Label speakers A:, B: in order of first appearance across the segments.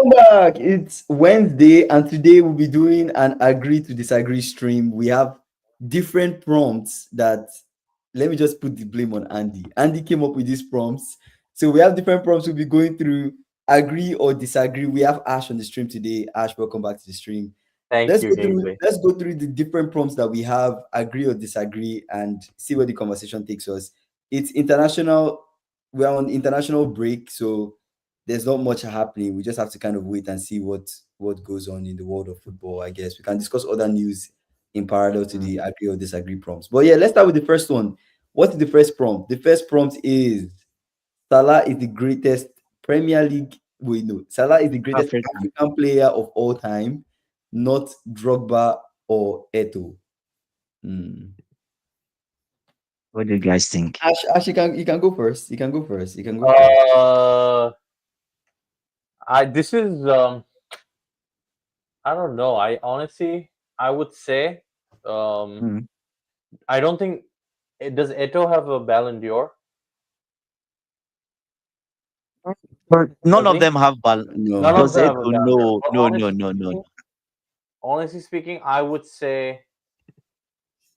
A: Welcome back. It's Wednesday, and today we'll be doing an agree to disagree stream. We have different prompts that let me just put the blame on Andy. Andy came up with these prompts. So we have different prompts we'll be going through, agree or disagree. We have Ash on the stream today. Ash, welcome back to the stream.
B: Thank you,
A: Let's go through the different prompts that we have, agree or disagree, and see where the conversation takes us. It's international, we're on international break, so there's not much happening. We just have to kind of wait and see what goes on in the world of football. I guess we can discuss other news in parallel to the agree or disagree prompts. But yeah, let's start with the first one. What is the first prompt? The first prompt is Salah is the greatest Premier League. Wait, no, Salah is the greatest African player of all time, not Drogba or Eto.
C: What do you guys think?
A: Ash, you can go first. You can go first. First.
B: This is I don't know. I honestly would say I don't think does Eto have a Ballon d'Or?
C: None of them have Ballon.
B: None of them have a Ballon d'Or.
C: No.
B: Honestly speaking, I would say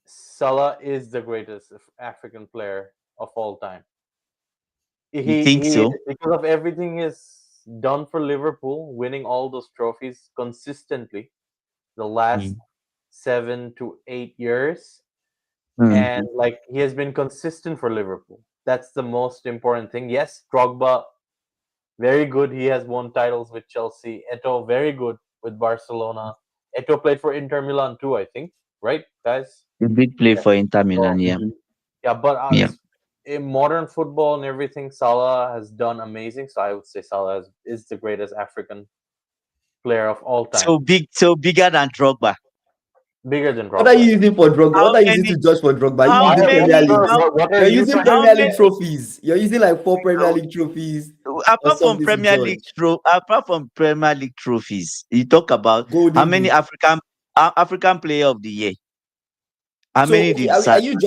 B: Salah is the greatest African player of all time.
C: You think so?
B: Because of everything he's done for Liverpool, winning all those trophies consistently the last 7 to 8 years. And like he has been consistent for Liverpool. That's the most important thing. Yes, Drogba, very good. He has won titles with Chelsea. Eto, very good with Barcelona. Eto played for Inter Milan too, I think. Right, guys?
C: He did play for Inter Milan, yeah.
B: Yeah, but in modern football and everything, Salah has done amazing. So I would say Salah is the greatest African player of all time.
C: So bigger than Drogba.
B: Bigger than Drogba.
A: What are you using for Drogba? What are you using to judge for Drogba? You're using Premier League trophies. You're using like 4 Premier League trophies.
C: Apart from Premier League trophies, you talk about how many African Player of the Year. How many did
A: are you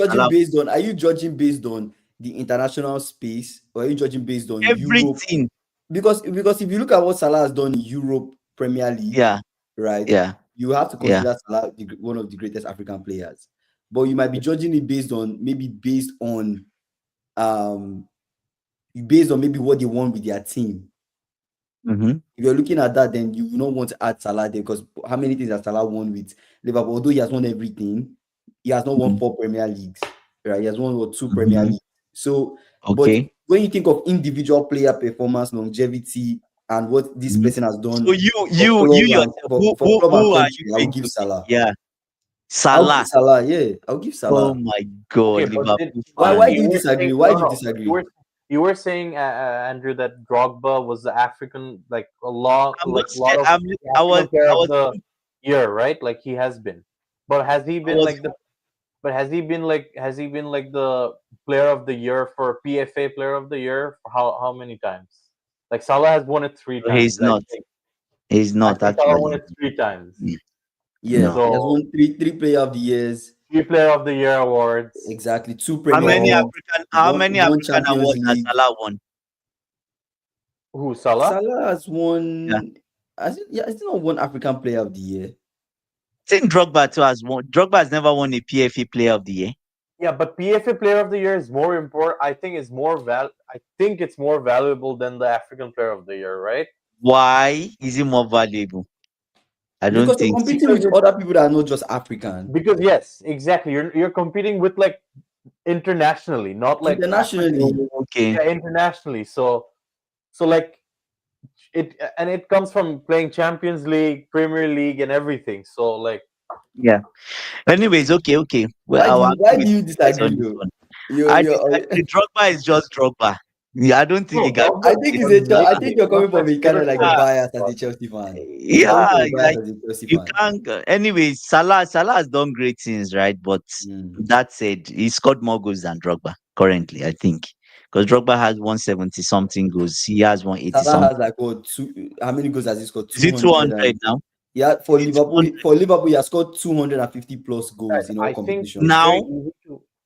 A: judging based on the international space, or are you judging based on
C: everything?
A: Europe? Because if you look at what Salah has done in Europe Premier League, you have to consider Salah one of the greatest African players. But you might be judging it based on maybe what they won with their team. If you're looking at that, then you will not want to add Salah there, because how many things has Salah won with Liverpool? Although he has won everything, he has not won 4 Premier Leagues, right? He has won 2 Premier Leagues. So, but when you think of individual player performance, longevity, and what this person has done,
C: so who are you
A: I'll give Salah.
C: Yeah, Salah.
A: I'll give Salah.
C: Oh my God!
A: Okay, why do you disagree? Why do you disagree?
B: You were saying, Andrew, that Drogba was the African, like a lot of the year, right? Like he has been, but has he been has he been like the player of the year for PFA player of the year for how many times? Like Salah has won it 3 times.
C: He's not actually.
B: Salah won it 3 times.
A: Yeah, so he has won 3 player of the years.
B: 3 player of the year awards.
A: Exactly. 2
C: How many African awards has Salah won?
B: Who, Salah?
A: Salah has won. Has not won African Player of the Year.
C: I think Drogba too has won. Drogba has never won a PFA Player of the Year.
B: Yeah, but PFA Player of the Year is more important. I think it's more valuable than the African Player of the Year, right?
C: Why is it more valuable? I don't
A: because
C: think
A: you're competing with other people that are not just African.
B: Because yes, exactly. You're competing with like internationally, not like
A: internationally.
B: African. Okay. Yeah, internationally. So like it comes from playing Champions League, Premier League, and everything. So like.
C: Yeah. Anyways, okay.
A: Well, why do you disagree?
C: Drogba is just Drogba. Yeah, I don't think
A: I think you're coming from a kind of like a bias as a Chelsea fan.
C: Yeah, you can't. Anyways, Salah has done great things, right? But that said, he scored more goals than Drogba currently, I think. Because Drogba has 170 something goals. He has 180
A: Salah
C: something.
A: has like how many goals has he scored?
C: Is it 200 now?
A: Yeah, for Liverpool, he has scored 250 plus goals in all competitions.
C: Now,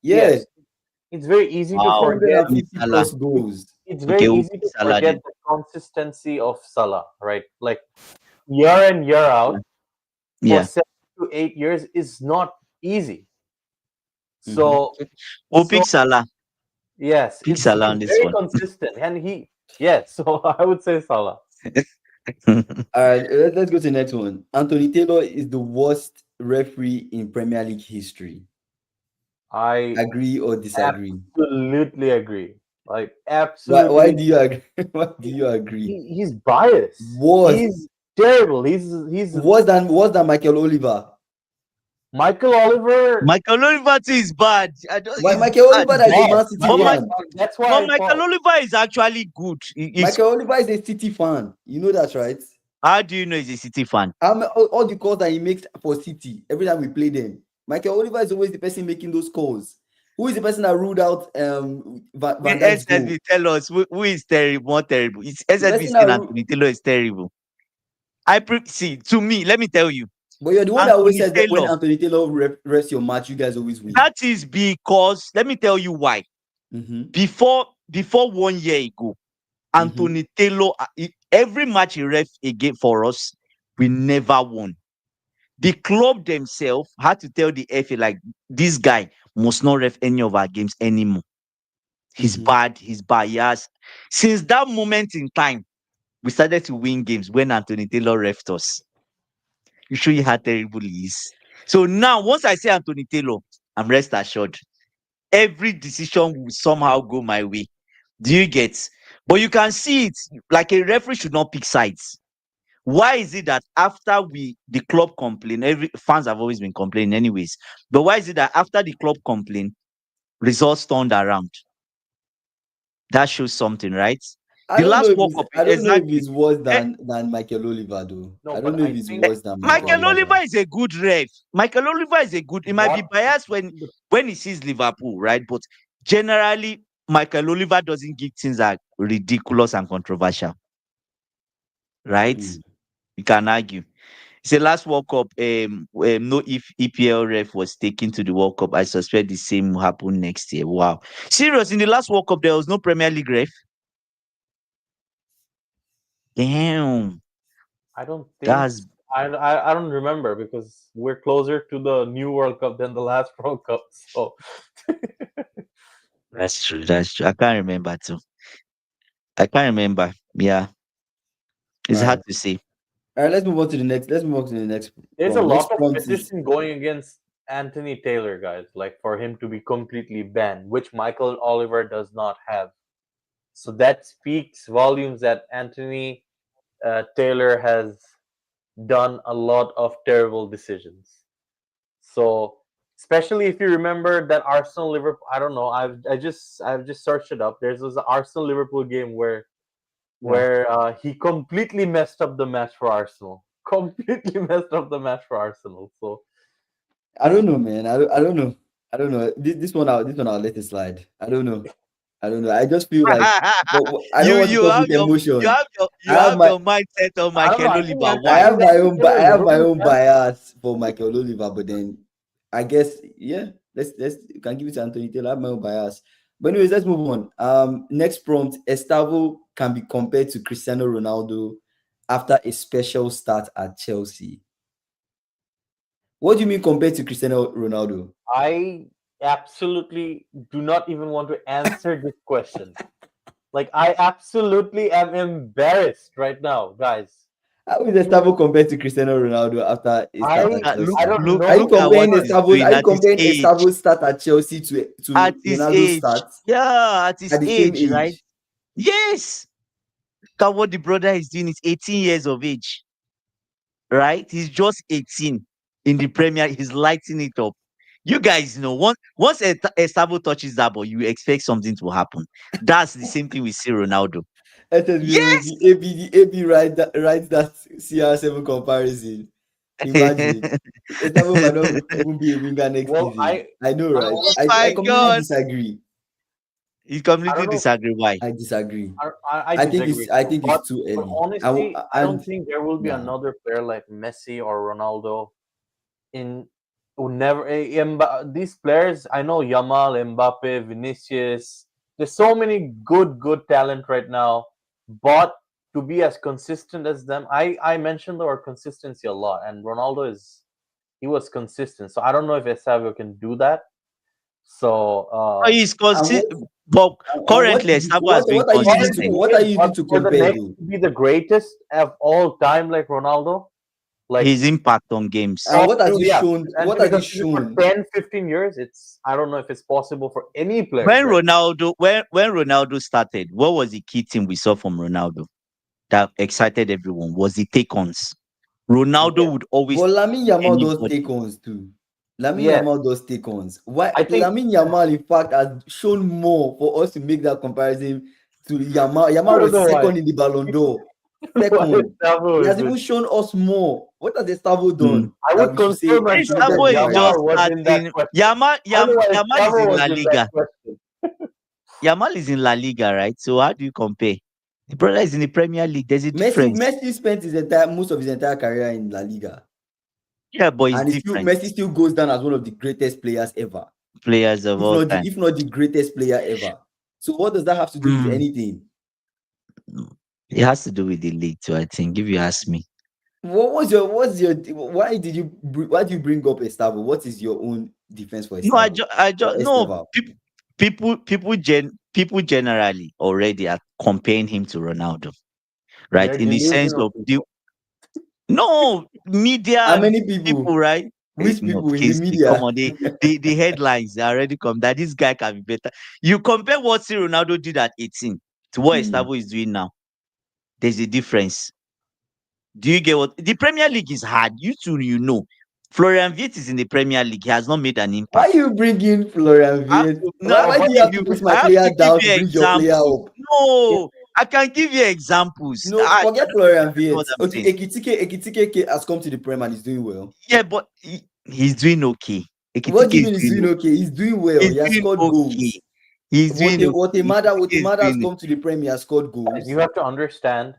A: yes.
B: It's very easy to forget.
A: Plus goals.
B: It's very easy to forget that consistency of Salah, right? Like year in, year out for
C: Yeah.
B: 7 to 8 years is not easy.
A: Mhm.
B: So,
C: Oh,
B: so
C: pick Salah.
B: yes,
C: Pick
B: it's
C: Salah on this
B: very
C: one.
B: consistent, and yes. So I would say Salah.
A: All right, let's go to the next one. Anthony Taylor is the worst referee in Premier League history.
B: I
A: Agree or disagree?
B: absolutely agree. Like
A: Why
B: absolutely,
A: do you agree? Why do you agree?
B: he's biased.
A: Worse,
B: He's terrible. He's
A: worse than Michael Oliver.
B: Michael Oliver.
C: Michael Oliver too is bad. I don't.
A: Why
C: Is
A: Michael
C: bad.
A: Oliver that is a
B: Yes,
A: Man City
C: But
B: yes.
A: fan?
B: That's why
C: but
B: I
C: Michael
B: thought.
C: Oliver is actually good. He's,
A: Michael Oliver is a City fan. You know that, right?
C: how do you know he's a City fan?
A: All the calls that he makes for City every time we play them. Michael Oliver is always the person making those calls. Who is the person that ruled out Van Dijk's goal?
C: SSB tell us who is terrible, more terrible. It's
A: The
C: SSB
A: person that
C: saying Anthony Taylor is terrible. See, to me, let me tell you,
A: but you're the one that always
C: Anthony
A: says that when
C: Taylor.
A: Anthony Taylor refs your match, you guys always win.
C: That is because let me tell you why.
A: Mm-hmm.
C: Before 1 year ago, Anthony Taylor, every match he ref again for us, we never won. The club themselves had to tell the FA, like, this guy must not ref any of our games anymore. He's bad, he's biased. Since that moment in time, we started to win games when Anthony Taylor refed us. You show you how terrible he is. So now, once I say Anthony Taylor, I'm rest assured. Every decision will somehow go my way. Do you get? But you can see it like a referee should not pick sides. Why is it that after the club complain, every fans have always been complaining anyways. But why is it that after the club complain, results turned around? That shows something, right?
A: I
C: The
A: don't know
C: last
A: if
C: World
A: it's
C: Cup,
A: I don't know if
C: exactly.
A: it's worse
C: Eh,
A: than Michael Oliver though.
B: No,
A: I don't
B: but
A: know if
B: I
A: it's
B: think
A: worse than Michael
C: Michael
A: Oliver.
C: Oliver is a good ref. Michael Oliver is a good. He might be
B: what
C: biased when he sees Liverpool, right? But generally, Michael Oliver doesn't give things that are ridiculous and controversial, right?
A: Mm.
C: You can argue. It's the last World Cup. No, if EPL ref was taken to the World Cup, I suspect the same will happen next year. Wow, serious. In the last World Cup, there was no Premier League ref. Damn,
B: I don't think
C: that's
B: I don't remember because we're closer to the new World Cup than the last World Cup. So
C: that's true. That's true. I can't remember too. I can't remember. Yeah,
A: All
C: it's
A: right.
C: hard to say.
A: All right, let's move on to the next. Let's move on to the next
B: there's a
A: prompt.
B: lot
A: Next
B: of
A: prompt is
B: petition going against Anthony Taylor, guys, like for him to be completely banned, which Michael Oliver does not have. So that speaks volumes that Anthony Taylor has done a lot of terrible decisions. So especially if you remember that Arsenal Liverpool, I don't know, I've just searched it up. There's this Arsenal Liverpool game where
A: yeah.
B: he completely messed up the match for Arsenal. Completely messed up the match for Arsenal. So
A: I don't know, man. I don't know. I don't know. This one I'll let it slide. I don't know. I don't know. I just feel like, but I don't
C: you
A: want to
C: you
A: talk
C: have
A: with
C: your you
A: emotion.
C: have your
A: I
C: you
A: have
C: have
A: my
C: your mindset on
B: I don't know.
C: Michael Oliver.
A: I
C: Why?
A: have my own
B: Taylor
A: I
B: is
A: have my
B: ruined
A: own
B: champions.
A: bias for Michael Oliver, but then I guess yeah, let's you can give it to Anthony Taylor. I have my own bias. But anyways, let's move on. Next prompt: Estavo can be compared to Cristiano Ronaldo after a special start at Chelsea. What do you mean compared to Cristiano Ronaldo?
B: I absolutely do not even want to answer this question. Like I absolutely am embarrassed right now, guys.
A: How is Estavo compared to Cristiano Ronaldo after a start
B: I
A: at
C: Look
B: I
A: Chelsea?
B: don't
C: look
B: know
A: Are you
C: look at what
A: comparing
B: anyone.
C: he's
A: Estavo's
C: doing
A: are you
C: at his
A: comparing
C: age.
A: Estavo's start at Chelsea
C: At
A: to
C: his
A: Ronaldo's
C: age.
A: start
C: Yeah, at his
A: at the same
C: age, right?
A: age?
C: Yes. Look at what the brother is doing. He's 18 years of age, right? He's just 18 in the Premier. He's lighting it up. You guys know once Estavo touches that ball, you expect something to happen. That's the same thing with see Ronaldo. Yes.
A: The AB writes that CR7 comparison. Imagine. Estavo might not even be a winger next
B: Well,
A: season. I know,
B: I
A: right?
C: Oh
B: honestly,
A: I
C: my
A: completely
C: God.
A: disagree.
C: He
B: I
C: completely
B: don't know.
C: disagree. Why?
A: I disagree.
B: I
A: I think
B: disagree
A: it's I
B: too.
A: think
B: But
A: it's too
B: but
A: early.
B: honestly, I don't
A: And
B: think there will be
A: nah.
B: another player like Messi or Ronaldo in who never these players. I know Yamal, Mbappe, Vinicius. There's so many good talent right now. but to be as consistent as them, I mentioned the word consistency a lot, and Ronaldo he was consistent. So I don't know if Eusebio can do that. So
C: He's
A: And what,
C: consistent, but
A: and
C: currently Estavo has been
A: what are you using to
C: consistent.
A: what are you using
B: but
A: to
B: for the
A: compare
B: next
A: though?
B: to be the greatest of all time, like Ronaldo, like
C: His impact on games.
A: And what has he
B: yeah,
A: shown?
B: and
A: What
B: to be
A: has he
B: consistent for
A: shown?
B: 10, 15 years, I don't know if it's possible for any players
C: When
B: right
C: Ronaldo started, what was the key thing we saw from Ronaldo that excited everyone? Was the take-ons.
B: now. Yeah.
C: Ronaldo would always
A: But Lamine
C: take
A: Yamal does
C: anybody.
A: take ons too. Lamine
B: Yes.
A: Yamal does take ons. Why
B: I think
A: Lamine Yamal, in fact, has shown more for us to make that comparison to Yamal.
B: I
A: Yamal
B: don't
A: was
B: know why.
A: second in the Ballon d'Or.
B: Why
A: Second. He
B: Gustavo
A: has
B: is
A: even
B: with.
A: shown us more. What has Gustavo done
B: I
A: that
B: would
A: we should say
B: confirm and
A: we should
B: say
A: make that
B: that
C: Gustavo is just
A: comparison?
B: Yamal was in that
C: starting.
B: question. I don't know why
C: Yamal is
B: Gustavo
C: in
B: was
C: La
B: in that
C: Liga.
B: question.
C: Yamal is in La Liga, right? So how do you compare? The brother is in the Premier League. There's a difference.
A: Messi spent most of his entire career in La Liga.
C: Yeah, but it's
A: And
C: different.
A: Messi still goes down as one of the greatest players ever.
C: Players of all time.
A: If not the greatest player ever. So what does that have to do with anything?
C: It has to do with the league too, I think, if you ask me.
A: Why do you bring up Estavo? What is your own defense for
C: No,
A: Estavo?
C: no. People generally already are comparing him to Ronaldo, right?
B: They're
C: In the sense
B: delusional
C: of
B: people.
C: media
A: How
C: and
A: many people?
C: people, right?
A: Which
C: No,
A: people in the
C: please, come
A: media?
C: on, the headlines they already come that this guy can be better. You compare what Ronaldo did at 18 to what Estavo is doing now. There's a difference. Do you get what the Premier League is hard? You two, Florian Wirtz is in the Premier League. He has not made an
A: Why
C: impact.
A: you bring in Florian Wirtz?
C: No, I
A: Why
C: have
A: do
C: to
A: you
C: give
A: have to
C: you.
A: put
C: I
A: my
C: have
A: player
C: to give
A: down to
C: you
A: bring your player
C: examples.
A: up?
C: No, I can give you examples.
A: No,
C: I
A: forget
C: don't
A: Florian
C: know what
A: Wirtz.
C: I'm
A: Okay,
C: saying.
A: Ekitike has come to the Prem and he's doing well.
C: Yeah, but he's doing okay.
A: What do you
C: Ekitike
A: mean he's doing okay? He's doing well.
C: he's
A: He has
C: doing
A: scored
C: okay.
A: goals.
C: He's doing okay.
A: Wotemada has come to the Prem. He has scored
B: Guys,
A: goals.
B: you have to understand,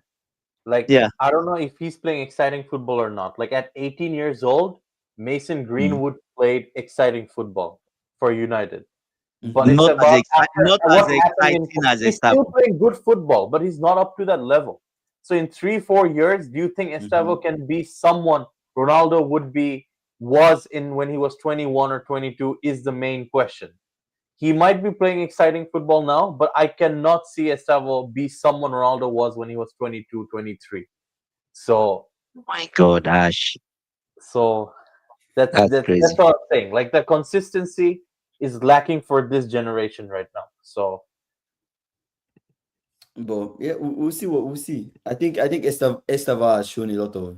B: like,
C: Yeah.
B: I don't know if he's playing exciting football or not. Like, at 18 years old, Mason Greenwood played exciting football for United. But it's
C: Not as
B: about
C: not as
B: what happened in.
C: exciting as
B: He's still
C: Estavo.
B: playing good football, but he's not up to that level. So in 3-4 years, do you think Estavo can be someone Ronaldo was in when he was 21 or 22? Is the main question. He might be playing exciting football now, but I cannot see Estavo be someone Ronaldo was when he was 22, 23. So
C: Oh my God, Ash.
B: so
C: That's
B: that's
C: crazy.
B: what I'm saying. Like, the consistency is lacking for this generation right now. So
A: But yeah, we'll see what we'll see. I think Estava has shown a lot of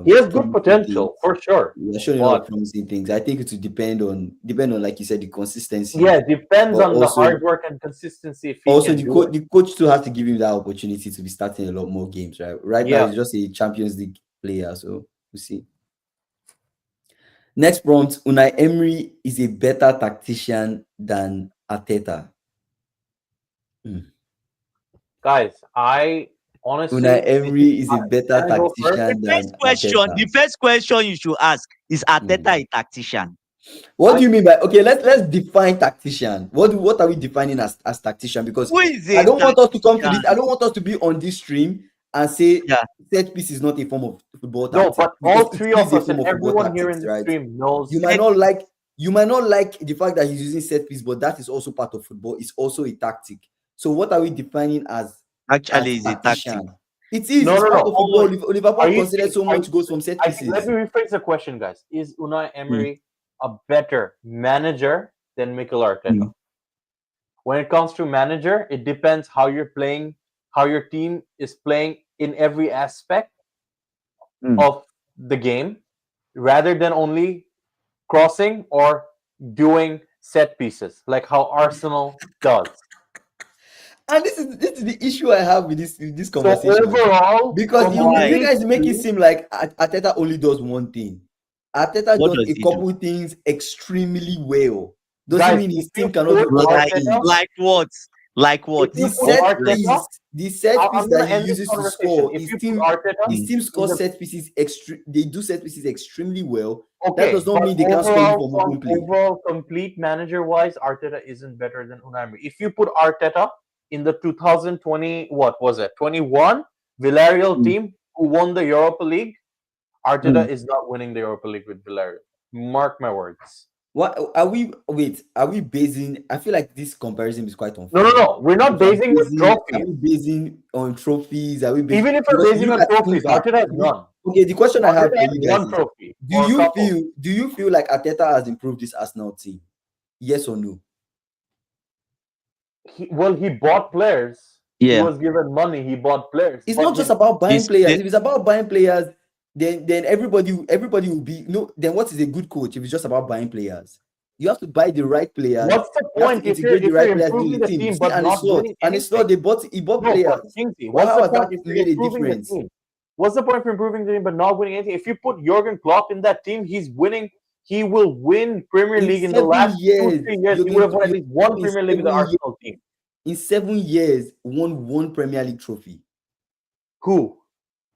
B: he has good
A: promising things.
B: potential for sure.
A: He has shown a lot of promising things. I think it will depend on like you said, the consistency.
B: Yeah, depends
A: but
B: on the hard work and consistency. If he
A: also
B: can do it.
A: the coach still has to give him that opportunity to be starting a lot more games, right? Right now
B: Yeah.
A: he's just a Champions League player, so we'll see. Next prompt: Unai Emery is a better tactician than Arteta.
B: Guys, I honestly
A: Unai Emery is a better
B: can I go first?
A: tactician than Arteta.
C: The first question you should ask is Arteta a tactician?
A: What do you mean by let's define tactician. What are we defining as tactician? Because
C: Who is
A: I
C: a
A: don't want us to come to
C: tactician?
A: this. I don't want us to be on this stream and say
C: Yeah.
A: set piece is not a form of football
B: No,
A: tactics.
B: but
A: because
B: all
A: it
B: three
A: is
B: of
A: a
B: us
A: form
B: and
A: of football
B: everyone here in
A: tactics,
B: the
A: right?
B: stream knows.
A: You might not like the fact that he's using set piece, but that is also part of football. It's also a tactic. So what are we defining as
C: Actually, is a
A: tactician?
C: tactic.
A: It is.
B: No,
A: It's
B: no,
A: part
B: no.
A: of football. Liverpool
B: Are you
A: considered so much goals from set pieces.
B: let me rephrase the question, guys. Is Unai Emery a better manager than Mikel Arteta? When it comes to manager, it depends how you're playing, how your team is playing in every aspect of the game, rather than only crossing or doing set pieces like how Arsenal does.
A: And this is the issue I have with this
B: So
A: conversation.
B: overall,
A: Because you guys make it seem like Arteta only does one thing. Arteta does a couple things extremely well. Doesn't mean his team cannot do other things.
C: Like what? Like what?
A: The set piece that he uses to score, his team scores set pieces they do set pieces extremely well.
B: Okay,
A: that does not mean they can't score you from open play.
B: Overall, complete manager-wise, Arteta isn't better than Unai Emery. If you put Arteta in the 2020, what was it, 21 Villarreal
C: Mm.
B: team who won the Europa League, Arteta
C: Mm.
B: is not winning the Europa League with Villarreal. Mark my words.
A: What are we? Wait, are we basing? I feel like this comparison is quite
B: No, no,
A: unfair.
B: no. We're not
A: If we're
B: basing with
A: are
B: trophies.
A: we basing on trophies? Are we basing?
B: Even if we're
A: Because if you
B: basing
A: look
B: on
A: at
B: trophies,
A: impact,
B: Arteta has none.
A: okay, the question I have
B: Arteta
A: for
B: has
A: you guys
B: one
A: is:
B: trophy or a couple.
A: Do you feel like Arteta has improved this Arsenal team? Yes or no?
B: He bought players. He
C: Yeah.
B: was given money. He bought players.
A: It's
B: But
A: not just about buying
C: It's
A: players.
C: the,
A: If it's about buying players, then everybody will be no. Then what is a good coach if it's just about buying players? You have to buy the right players.
B: what's the
A: You have to
B: point
A: integrate the
B: if you're
A: right players into
B: improving
A: the
B: the
A: team.
B: team
A: See,
B: but not winning
A: and it's slot
B: anything?
A: he bought
B: No, but
A: players.
B: Kingsley,
A: Well,
B: what's
A: how
B: the
A: has
B: point
A: that
B: if you're
A: made a
B: improving the
A: difference?
B: team? What's the point for improving the team but not winning anything? If you put Jurgen Klopp in that team, he's winning. He will win Premier
A: In
B: League in the
A: 7
B: last
A: years,
B: 2-3 years. He would
A: Jurgen
B: have won at least one
A: in
B: Premier League with the
A: 7 years,
B: Arsenal team.
A: in 7 years, won one Premier League trophy.
B: Who?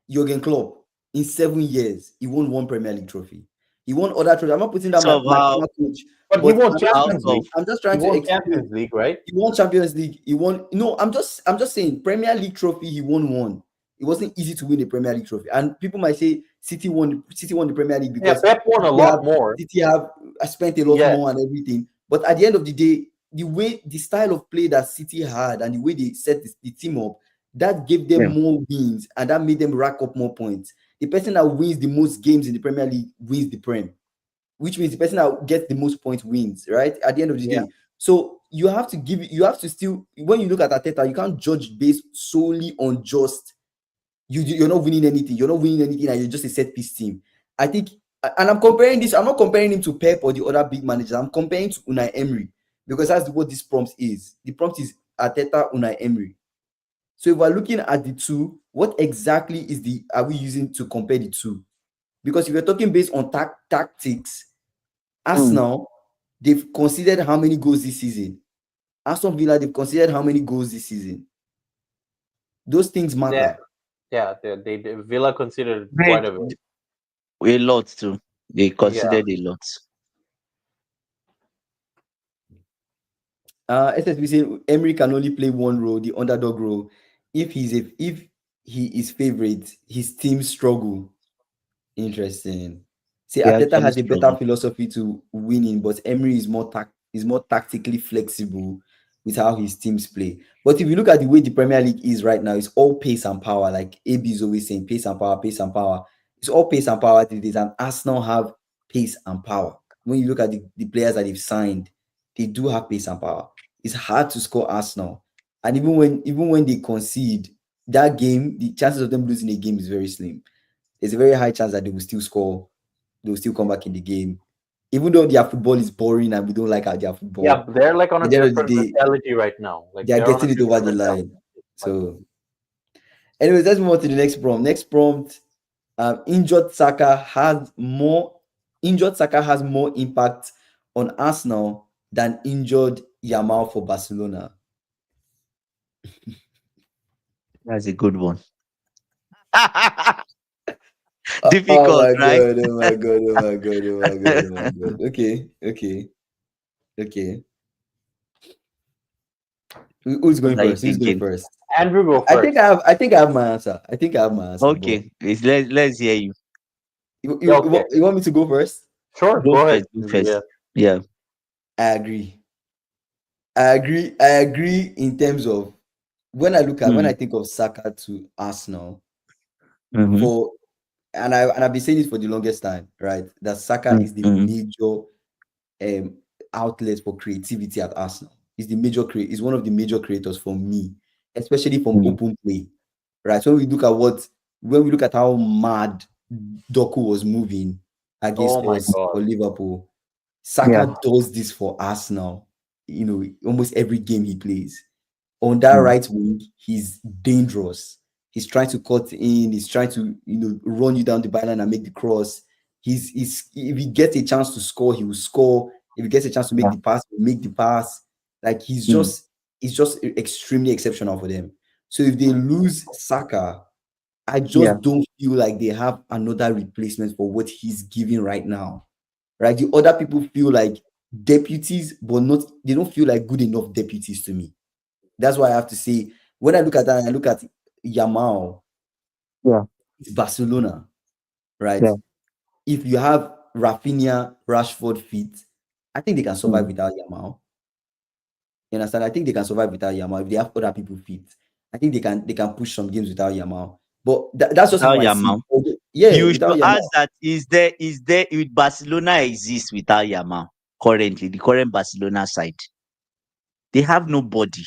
A: Jurgen Klopp. In 7 years, he won one Premier League trophy. He won other trophies. I'm not putting down
C: so
A: my
C: how
A: former coach,
B: But he
A: but
B: won Champions League.
A: I'm just
B: He
A: trying to
B: won
A: explain.
B: Champions League, right?
A: He won Champions League. He won. No, I'm just saying Premier League trophy. He won one. It wasn't easy to win a Premier League trophy, and people might say City won the Premier League
B: Yeah,
A: because
B: Pep won a lot more.
A: City have spent a lot
B: Yes.
A: more and everything. But at the end of the day, the style of play that City had and the way they set the team up, that gave them
C: Yeah.
A: more wins and that made them rack up more points. The person that wins the most games in the Premier League wins the Prem, which means the person that gets the most points wins, right? At the end of the
B: Yeah.
A: day. So you have to still, when you look at Arteta, you can't judge based solely on just you're not winning anything. You're not winning anything, and you're just a set piece team. I think, and I'm comparing this. I'm not comparing him to Pep or the other big managers. I'm comparing to Unai Emery because that's what this prompt is. The prompt is Arteta, Unai Emery. So if we're looking at the two, what exactly are we using to compare the two? Because if you're talking based on tactics, Arsenal, they've considered how many goals this season. Aston Villa, they've considered how many goals this season. Those things matter.
B: Yeah, they Villa considered
C: They-
B: quite a bit.
C: a lot too. They considered a lot.
A: SSB saying Emery can only play one role, the underdog role. If he is favorite, his team struggle. Interesting. See,
C: They
A: Arteta
C: actually
A: has a better
C: struggle.
A: philosophy to winning, but Emery is more tactically flexible with how his teams play. But if you look at the way the Premier League is right now, it's all pace and power. Like AB is always saying, pace and power, pace and power. It's all pace and power these days, and Arsenal have pace and power. When you look at the players that they've signed, they do have pace and power. It's hard to score Arsenal, and even when they concede that game, the chances of them losing a game is very slim. There's a very high chance that they will still score. They will still come back in the game, even though their football is boring and we don't like their football.
B: Yeah, they're like on a
A: At the end of the
B: different
A: day,
B: mentality right now. Like
A: they are
B: they're on a
A: getting it over
B: different
A: the
B: mentality.
A: line. So, anyways, let's move on to the next prompt. Next prompt: injured Saka has more impact on Arsenal than injured Yamal for Barcelona.
C: That's a good one.
A: Oh
C: Difficult,
A: my
C: right?
A: god! Oh my god! Oh my god! Oh my god! Oh my god! Okay. Who's going
C: What are you
A: first? Who's going
C: thinking?
A: first?
B: Andrew, go first.
A: I think I have my answer.
C: Okay, let's hear you.
B: Okay.
A: You want me to go first?
B: Sure,
C: Go
B: go ahead.
C: first. Go first.
B: Yeah.
C: Yeah.
A: I agree in terms of when I think of Saka to Arsenal
C: Mhm.
A: for and I've been saying this for the longest time, right? That Saka is the major outlet for creativity at Arsenal. He's one of the major creators for me, especially from open play. Right. So when we look at how mad Doku was moving against
B: Oh my
A: us
B: God.
A: for Liverpool, Saka does this for Arsenal, almost every game he plays. On that right wing, he's dangerous. He's trying to cut in, he's trying to, run you down the byline and make the cross. He's if he gets a chance to score, he will score. If he gets a chance to make the pass, he'll make the pass. Like he's just extremely exceptional for them. So if they lose Saka, I just don't feel like they have another replacement for what he's giving right now. Right? The other people feel like deputies, but they don't feel like good enough deputies to me. That's why I have to say, when I look at that, I look at Yamal,
C: Yeah.
A: it's Barcelona, right?
C: Yeah.
A: If you have Rafinha, Rashford fit, I think they can survive without Yamal. You understand? I think they can survive without Yamal if they have other people fit. I think they can push some games without Yamal. But that's just
C: Without
A: how I see
C: Yamal.
A: it. Yeah,
C: You
A: without
C: should ask
A: Yamal.
C: that is there with Barcelona exists without Yamal currently, the current Barcelona side. They have nobody.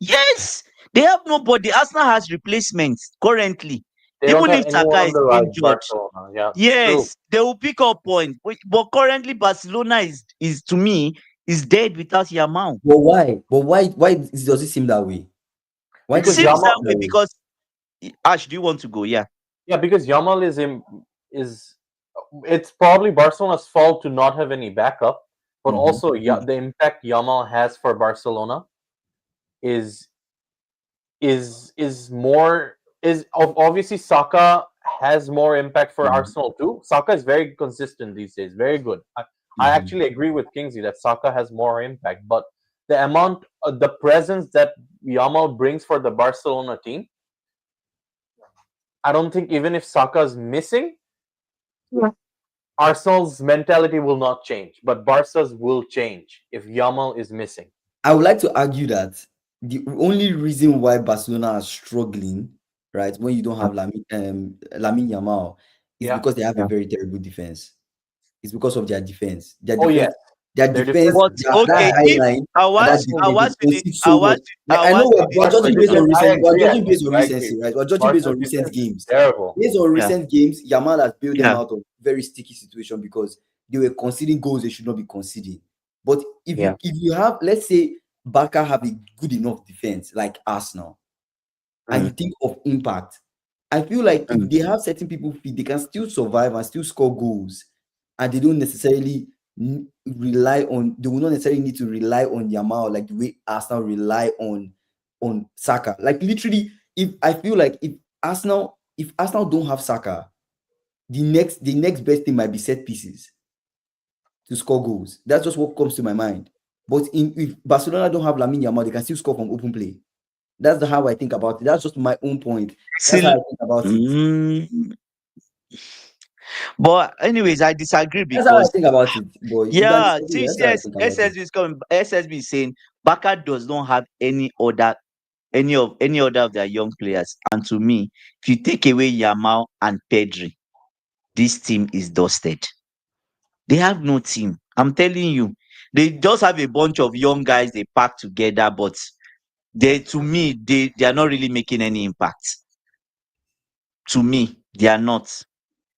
C: Yes, they have nobody. Arsenal has replacements currently.
B: They don't
C: Even
B: have
C: if
B: anyone
C: Saka
B: on
C: is
B: the right,
C: injured,
B: Barcelona. Yeah, true.
C: yes, they will pick up points. But currently Barcelona is to me is dead without Yamal.
A: But why? But why does it seem that way? Why
C: It
A: does
B: Because
A: it
C: seems
A: seem
C: that
B: Yamal,
A: that
C: way
A: way?
C: because Ash, do you want to go? Yeah.
B: yeah, because Yamal is it's probably Barcelona's fault to not have any backup, but
A: Mhm.
B: also the impact Yamal has for Barcelona is more is obviously Saka has more impact for
A: Mhm.
B: Arsenal too. Saka is very consistent these days, very good. I
A: Mhm.
B: actually agree with Kingsley that Saka has more impact, but the amount, the presence that Yamal brings for the Barcelona team, I don't think even if Saka is missing,
C: Yeah.
B: Arsenal's mentality will not change, but Barca's will change if Yamal is missing.
A: I would like to argue that the only reason why Barcelona are struggling, right, when you don't have Lamine Yamal, is
B: Yeah.
A: because they have a
C: Yeah.
A: very terrible defense. It's because of their defense. Their
B: Oh yes,
A: defense, their
B: their
A: defense,
B: defense
C: But
B: is
A: that
C: okay,
B: bad.
A: high
C: if
A: line
C: I
A: and that
C: was I
A: defense, they
C: was with
A: concede
C: I
A: so
C: was
A: much. Like,
C: I
A: I know
C: was with
A: we're
B: Barca's
A: judging based on
B: defense, I
A: recent, we're
B: agree,
A: judging based
B: Andy.
A: on
B: I
A: recency,
B: agree.
A: right? We're judging based
B: Barca's
A: on recent
B: defense is
A: games.
B: terrible.
A: Based on
C: yeah.
A: recent games, Yamal has bailed them
C: Yeah.
A: out of very sticky situation because they were conceding goals they should not be conceding. But if
C: Yeah.
A: you have, let's say, Barca have a good enough defense like Arsenal, and you
C: Mm,
A: think of impact, I feel like if
C: mm.
A: they have certain people fit, they can still survive and still score goals, and they don't necessarily rely on. They will not necessarily need to rely on Yamal like the way Arsenal rely on Saka. Like literally, if I feel like if Arsenal don't have Saka, the next best thing might be set pieces to score goals. That's just what comes to my mind. But if Barcelona don't have Lamine Yamal, they can still score from open play. That's how I think about it. That's just my own point. That's how I
C: Still,
A: think about it.
C: mm, but anyways, I disagree
A: That's how I
C: because
A: think about it, boy. You can
C: yeah,
A: disagree. That's how I
C: TCS
A: think about it.
C: SSB is coming. SSB is saying Baka does not have any other of their young players. And to me, if you take away Yamal and Pedri, this team is dusted. They have no team. I'm telling you, they just have a bunch of young guys they pack together, but to me, they are not really making any impact. To me, they are not.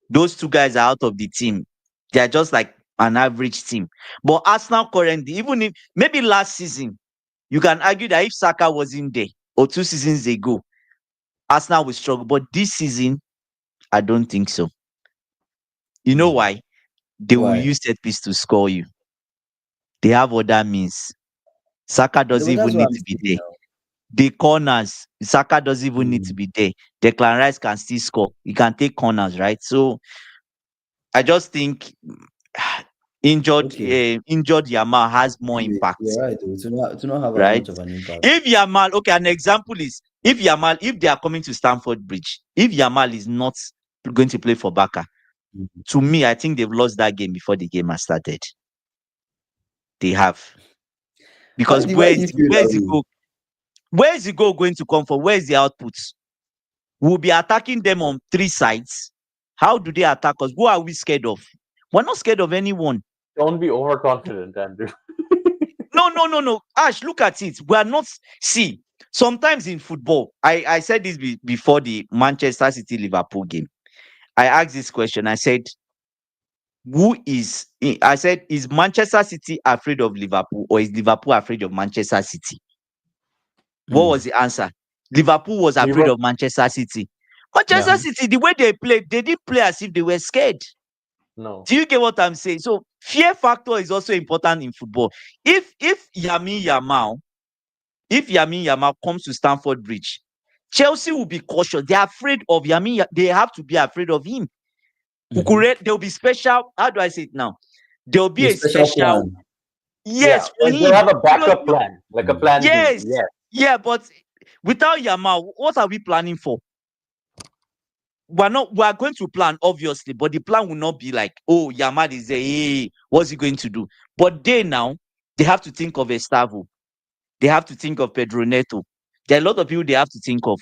C: Those two guys are out of the team. They are just like an average team. But Arsenal currently, even if maybe last season, you can argue that if Saka was in there or 2 seasons ago, Arsenal will struggle. But this season, I don't think so. You know why? They will
A: Why?
C: use set piece to score you. They have other means. Saka
A: Yeah,
C: doesn't
A: but that's
C: even
A: what
C: need
A: I'm
C: to be
A: saying
C: there.
A: now.
C: The corners, Saka doesn't even need to
A: Mm.
C: be there. Declan Rice can still score. He can take corners, right? So I just think
A: Okay.
C: injured Yamal has more
A: Anyway,
C: impact,
A: you're right though. To not have as
C: right?
A: much of an impact.
C: If Yamal, okay, an example is if they are coming to Stamford Bridge, if Yamal is not going to play for Barca,
A: Mhm.
C: to me, I think they've lost that game before the game has started. They have.
A: Why
C: Because
A: do why do you feel that way?
C: where is the goal going to come from? Where is the output? We'll be attacking them on three sides. How do they attack us? Who are we scared of? We're not scared of anyone.
B: Don't be overconfident, Andrew.
C: No, no, no, no. Ash, look at it. We are not. See, sometimes in football, I said this before the Manchester City Liverpool game. I asked this question. I said, is Manchester City afraid of Liverpool or is Liverpool afraid of Manchester City? What
A: Mm.
C: was the answer? Liverpool was afraid of
B: Liverpool,
C: Manchester City. Manchester
A: Mhm.
C: City, the way they played, they didn't play as if they were scared.
B: no.
C: Do you get what I'm saying? So fear factor is also important in football. If Yamin Yamal comes to Stamford Bridge, Chelsea will be cautious. They are afraid of Yamin. They have to be afraid of him.
A: Mhm.
C: There'll be special. How do I say it now? There'll be
A: A
C: a
A: special
C: special
A: plan.
B: Yeah,
C: yes for
B: like they
C: him.
B: have a backup plan, like a
A: Mm.
B: plan B.
C: Yes,
B: Yes.
C: Yeah, but without Yamal, what are we planning for? We are going to plan, obviously, but the plan will not be like, oh, Yamal is there. Hey, what's he going to do? But they have to think of Estavo. They have to think of Pedro Neto. There are a lot of people they have to think of.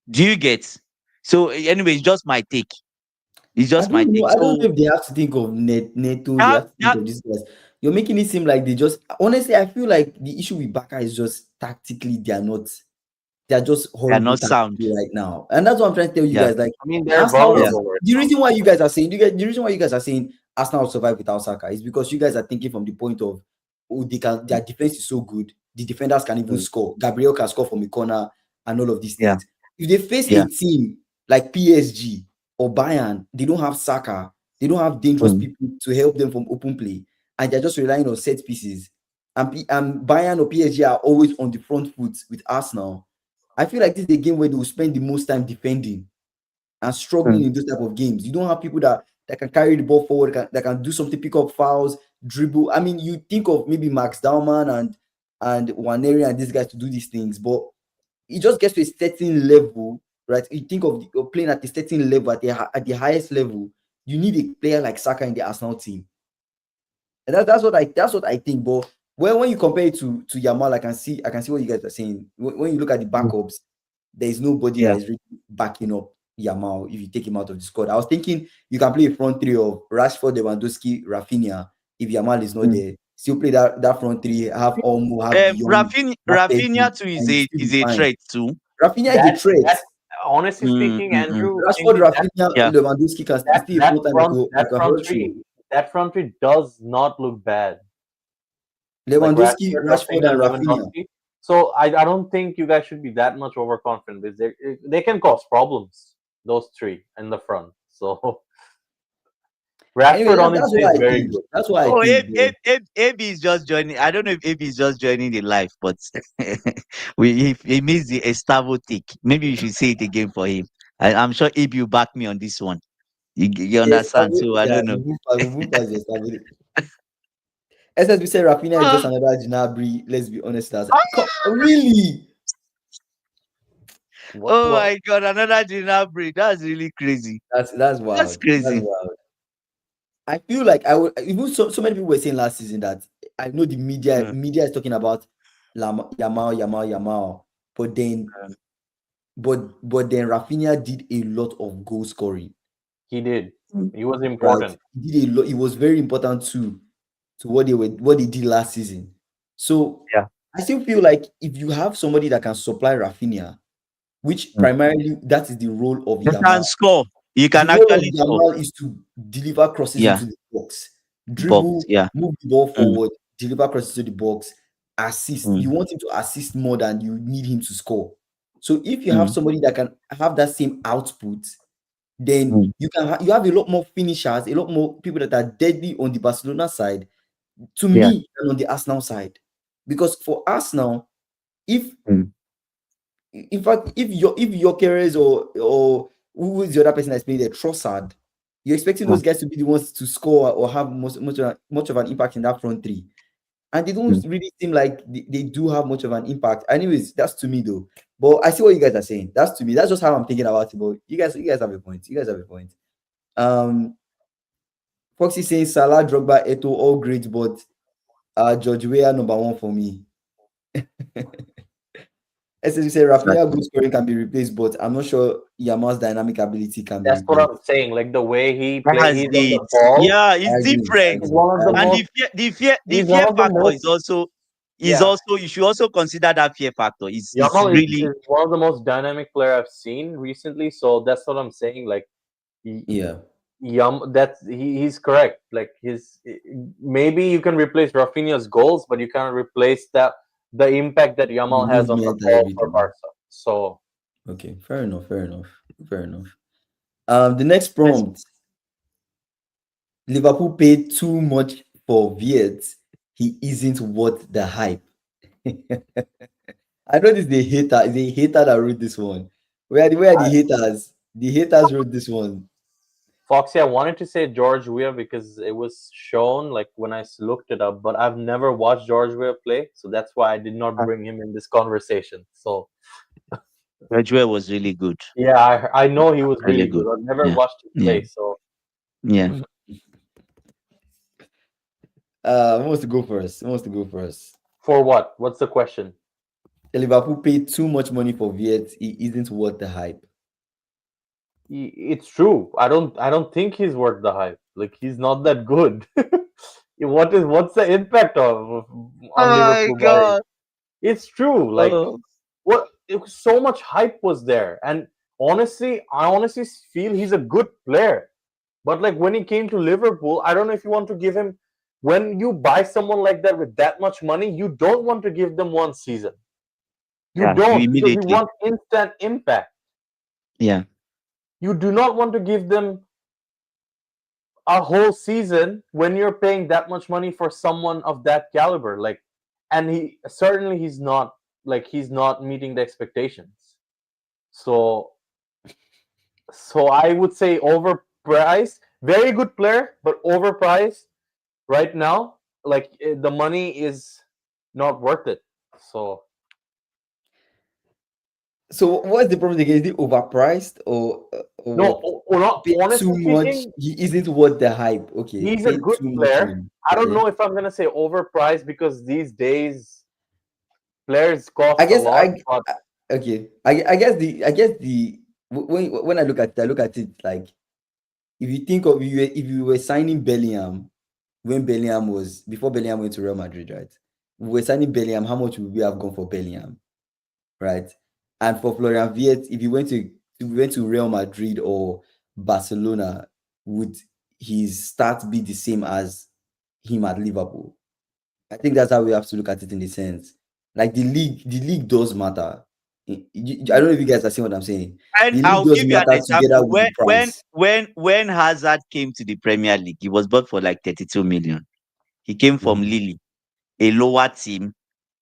C: Do you get? So anyway, it's just my take. It's
A: I
C: just my
A: don't know.
C: take.
A: I don't
C: So
A: know if they have to think of Neto. They
C: that,
A: have to think
C: that
A: of these guys. You're making it seem like they just. Honestly, I feel like the issue with Baka is just tactically they are not. They are just
C: they are
A: horrible
C: not sound.
A: tactically right now, and that's what I'm trying to tell you
C: Yeah.
A: guys. Like
B: I mean, they're
A: Arsenal,
C: Yeah.
B: vulnerable right
A: the
B: now.
A: reason why you guys are saying the reason why you guys are saying Arsenal will survive without Saka is because you guys are thinking from the point of their defense is so good, the defenders can even
C: Mm.
A: score. Gabriel can score from a corner and all of these
C: Yeah.
A: things. If they face
C: Yeah.
A: a team like PSG or Bayern, they don't have Saka, they don't have dangerous
C: Mm.
A: people to help them from open play, and they're just relying on set pieces. And Bayern or PSG are always on the front foot with Arsenal. I feel like this is a game where they will spend the most time defending and struggling
C: Mm.
A: in those type of games. You don't have people that can carry the ball forward, that can do something, pick up fouls, dribble. I mean, you think of maybe Max Daumann and Waneri and these guys to do these things, but it just gets to a certain level, right? You think of you're playing at a certain level, at the highest level. You need a player like Saka in the Arsenal team, and that's what I think. But when you compare it to Yamal, I can see what you guys are saying. When you look at the
C: Mm.
A: backups, there is nobody that
C: Yeah.
A: is really backing up Yamal if you take him out of the squad. I was thinking you can play a front three of Rashford, Lewandowski, Rafinha. If Yamal is not
C: Mm.
A: there, still play that front three. Have Olmo, have De Jong, have Pedri,
C: Rafinha too
A: and you still
C: is
A: be
C: a
A: fine.
C: threat too.
A: Rafinha is a
B: That
A: threat.
B: that honestly
C: Mm,
B: speaking,
C: mm, mm.
B: Andrew,
A: Rashford,
B: thinking that
A: Rafinha,
C: Yeah.
A: Lewandowski can is
B: that
A: still a
B: that
A: full time
B: front
A: like
B: that
A: a
B: front
A: hurt
B: three
A: through.
B: that front three does not look bad. Like
A: Lewandowski,
B: Rashford,
A: Rashford,
B: Rafinha,
A: and
B: and
A: Rafinha.
B: Lewandowski. So I don't think you guys should be that much overconfident because they can cause problems. Those three in the front. So
A: Anyway,
B: Rashford on his
A: that's
B: day
A: what
B: is
A: I
B: very
A: think.
B: good.
A: That's what I
C: Oh,
A: think, bro.
C: AB is just joining. I don't know if AB is just joining the live, but he missed the Estavo tick. Maybe you should say it again for him. I'm sure AB will back me on this one. You
A: Yes,
C: understand? So I
A: yeah,
C: don't know.
A: we move past this. SSB said Rafinha is just
C: Ah,
A: another Gnabry. Let's be honest. Really?
B: What
C: oh
B: what
C: my God, another Gina break. That's really crazy.
A: That's
C: That's
A: wild. That's
C: crazy.
A: wild. I feel like I would even so many people were saying last season that I know the media
C: Mm,
A: media is talking about Yamal, but then
C: mm,
A: but then Rafinha did a lot of goal scoring,
B: he did.
C: mm.
B: He was
A: right?
B: important.
A: He did a lot. It was very important to what they did last season. So
C: Yeah.
A: I still feel like if you have somebody that can supply Rafinha, which
C: Mm.
A: primarily that is the role of
C: You can
A: Yamal.
C: score. You
A: The
C: can
A: role of
C: actually score.
A: Yamal is to deliver crosses
C: Yeah.
A: into the box,
C: Box.
A: dribble,
C: Yeah.
A: move the ball
C: Mm,
A: forward, deliver crosses to the box, assist. You
C: mm,
A: want him to assist more than you need him to score. So if you have
C: mm,
A: somebody that can have that same output, then
C: mm.
A: you have a lot more finishers, a lot more people that are deadly on the Barcelona side, to
C: Yeah.
A: me, than on the Arsenal side. Because for Arsenal, if
C: Mm.
A: in fact, if Gyökeres or who is the other person that's playing there, Trossard, you're expecting
C: Mm.
A: those guys to be the ones to score or have much of an impact in that front three, and they don't
C: Mm.
A: really seem like they do have much of an impact. Anyways, that's to me though. But I see what you guys are saying. That's to me. That's just how I'm thinking about it. But you guys have a point. You guys have a point. Um, Foxy saying Salah, Drogba, Eto, all great, but George Weah number one for me. As you say, Rafinha
C: Exactly.
A: goal scoring can be replaced, but I'm not sure Yamal's dynamic ability can be
B: That's what
A: replaced.
B: I'm saying. Like the way he play,
C: That's
B: he's on
C: it.
B: the ball.
C: Yeah,
A: I
C: it's
A: agree. I
C: different.
B: He's
A: agree.
B: one of
A: I
B: the
C: And
A: agree.
B: most.
C: the
B: He's
C: fear
B: one of the
C: factor
B: most.
C: is
B: Yeah,
C: also you should also consider that fear factor. It's
B: Yamal
C: really
B: is one of the most dynamic player I've seen recently. So that's what I'm saying. Like
A: Yeah.
B: he's correct. Like maybe you can replace Rafinha's goals, but you can't replace the impact that
A: The
B: Yamal has on the
A: movement and
B: ball for
A: everything.
B: Barca. So
A: Okay. Fair enough. Fair enough. Fair enough. The next
C: yes.
A: prompt: Liverpool paid too much for Viet. He isn't worth the hype. I know this is the hater. Is a hater that wrote this one. Where are the
B: I,
A: haters? The haters wrote this one.
B: Foxy, I wanted to say George Weah because it was shown like when I looked it up, but I've never watched George Weah play, so that's why I did not bring him in this conversation. So
C: Rajwe was really good.
B: yeah, I know he was
C: Really
B: really good.
C: good.
B: I've never
C: Yeah.
B: watched him
C: Yeah.
B: play, so
C: Yeah.
A: Who wants to go first? Who wants to go first?
B: for what? What's the question?
A: Liverpool paid too much money for Viet. He isn't worth the hype.
B: It's true. I don't think he's worth the hype. Like he's not that good. What's the impact of on
C: Oh my
B: Liverpool buying?
C: god.
B: It's true. Like
C: Oh.
B: so much hype was there, and I honestly feel he's a good player. But like when he came to Liverpool, I don't know if you want to give him. When you buy someone like that with that much money, you don't want to give them one season. You
C: Yeah. You
B: don't, because you
C: immediately.
B: want instant impact.
C: Yeah.
B: You do not want to give them a whole season when you're paying that much money for someone of that caliber. Like, and he's not, he's not meeting the expectations. So I would say overpriced. Very good player, but overpriced right now. Like the money is not worth it. So
A: What's the problem again? Is it overpriced or
B: no,
A: what?
B: not
A: Paid too
B: honestly
A: much.
B: speaking,
A: He isn't worth the hype. Okay,
B: he's a
A: paid
B: good
A: too much
B: player.
A: money.
B: I don't
A: Okay.
B: know if I'm gonna say overpriced because these days players
A: I
B: cost a
A: guess
B: lot. But
A: okay. I guess the when I look at it, I look at it like if you think of if you were signing Bellingham when Bellingham was before Bellingham went to Real Madrid, right? We were signing Bellingham. How much would we have gone for Bellingham, right? And for Florian Viet, if you went to Real Madrid or Barcelona, would his start be the same as him at Liverpool? I think that's how we have to look at it in the sense. Like the league does matter. I don't know if you guys are seeing what I'm saying.
C: And
A: The league
C: I'll
A: does
C: give you an
A: matter together
C: example.
A: with the price.
C: When Hazard came to the Premier League, he was bought for like 32 million. He came from
A: Mhm,
C: Lille, a lower team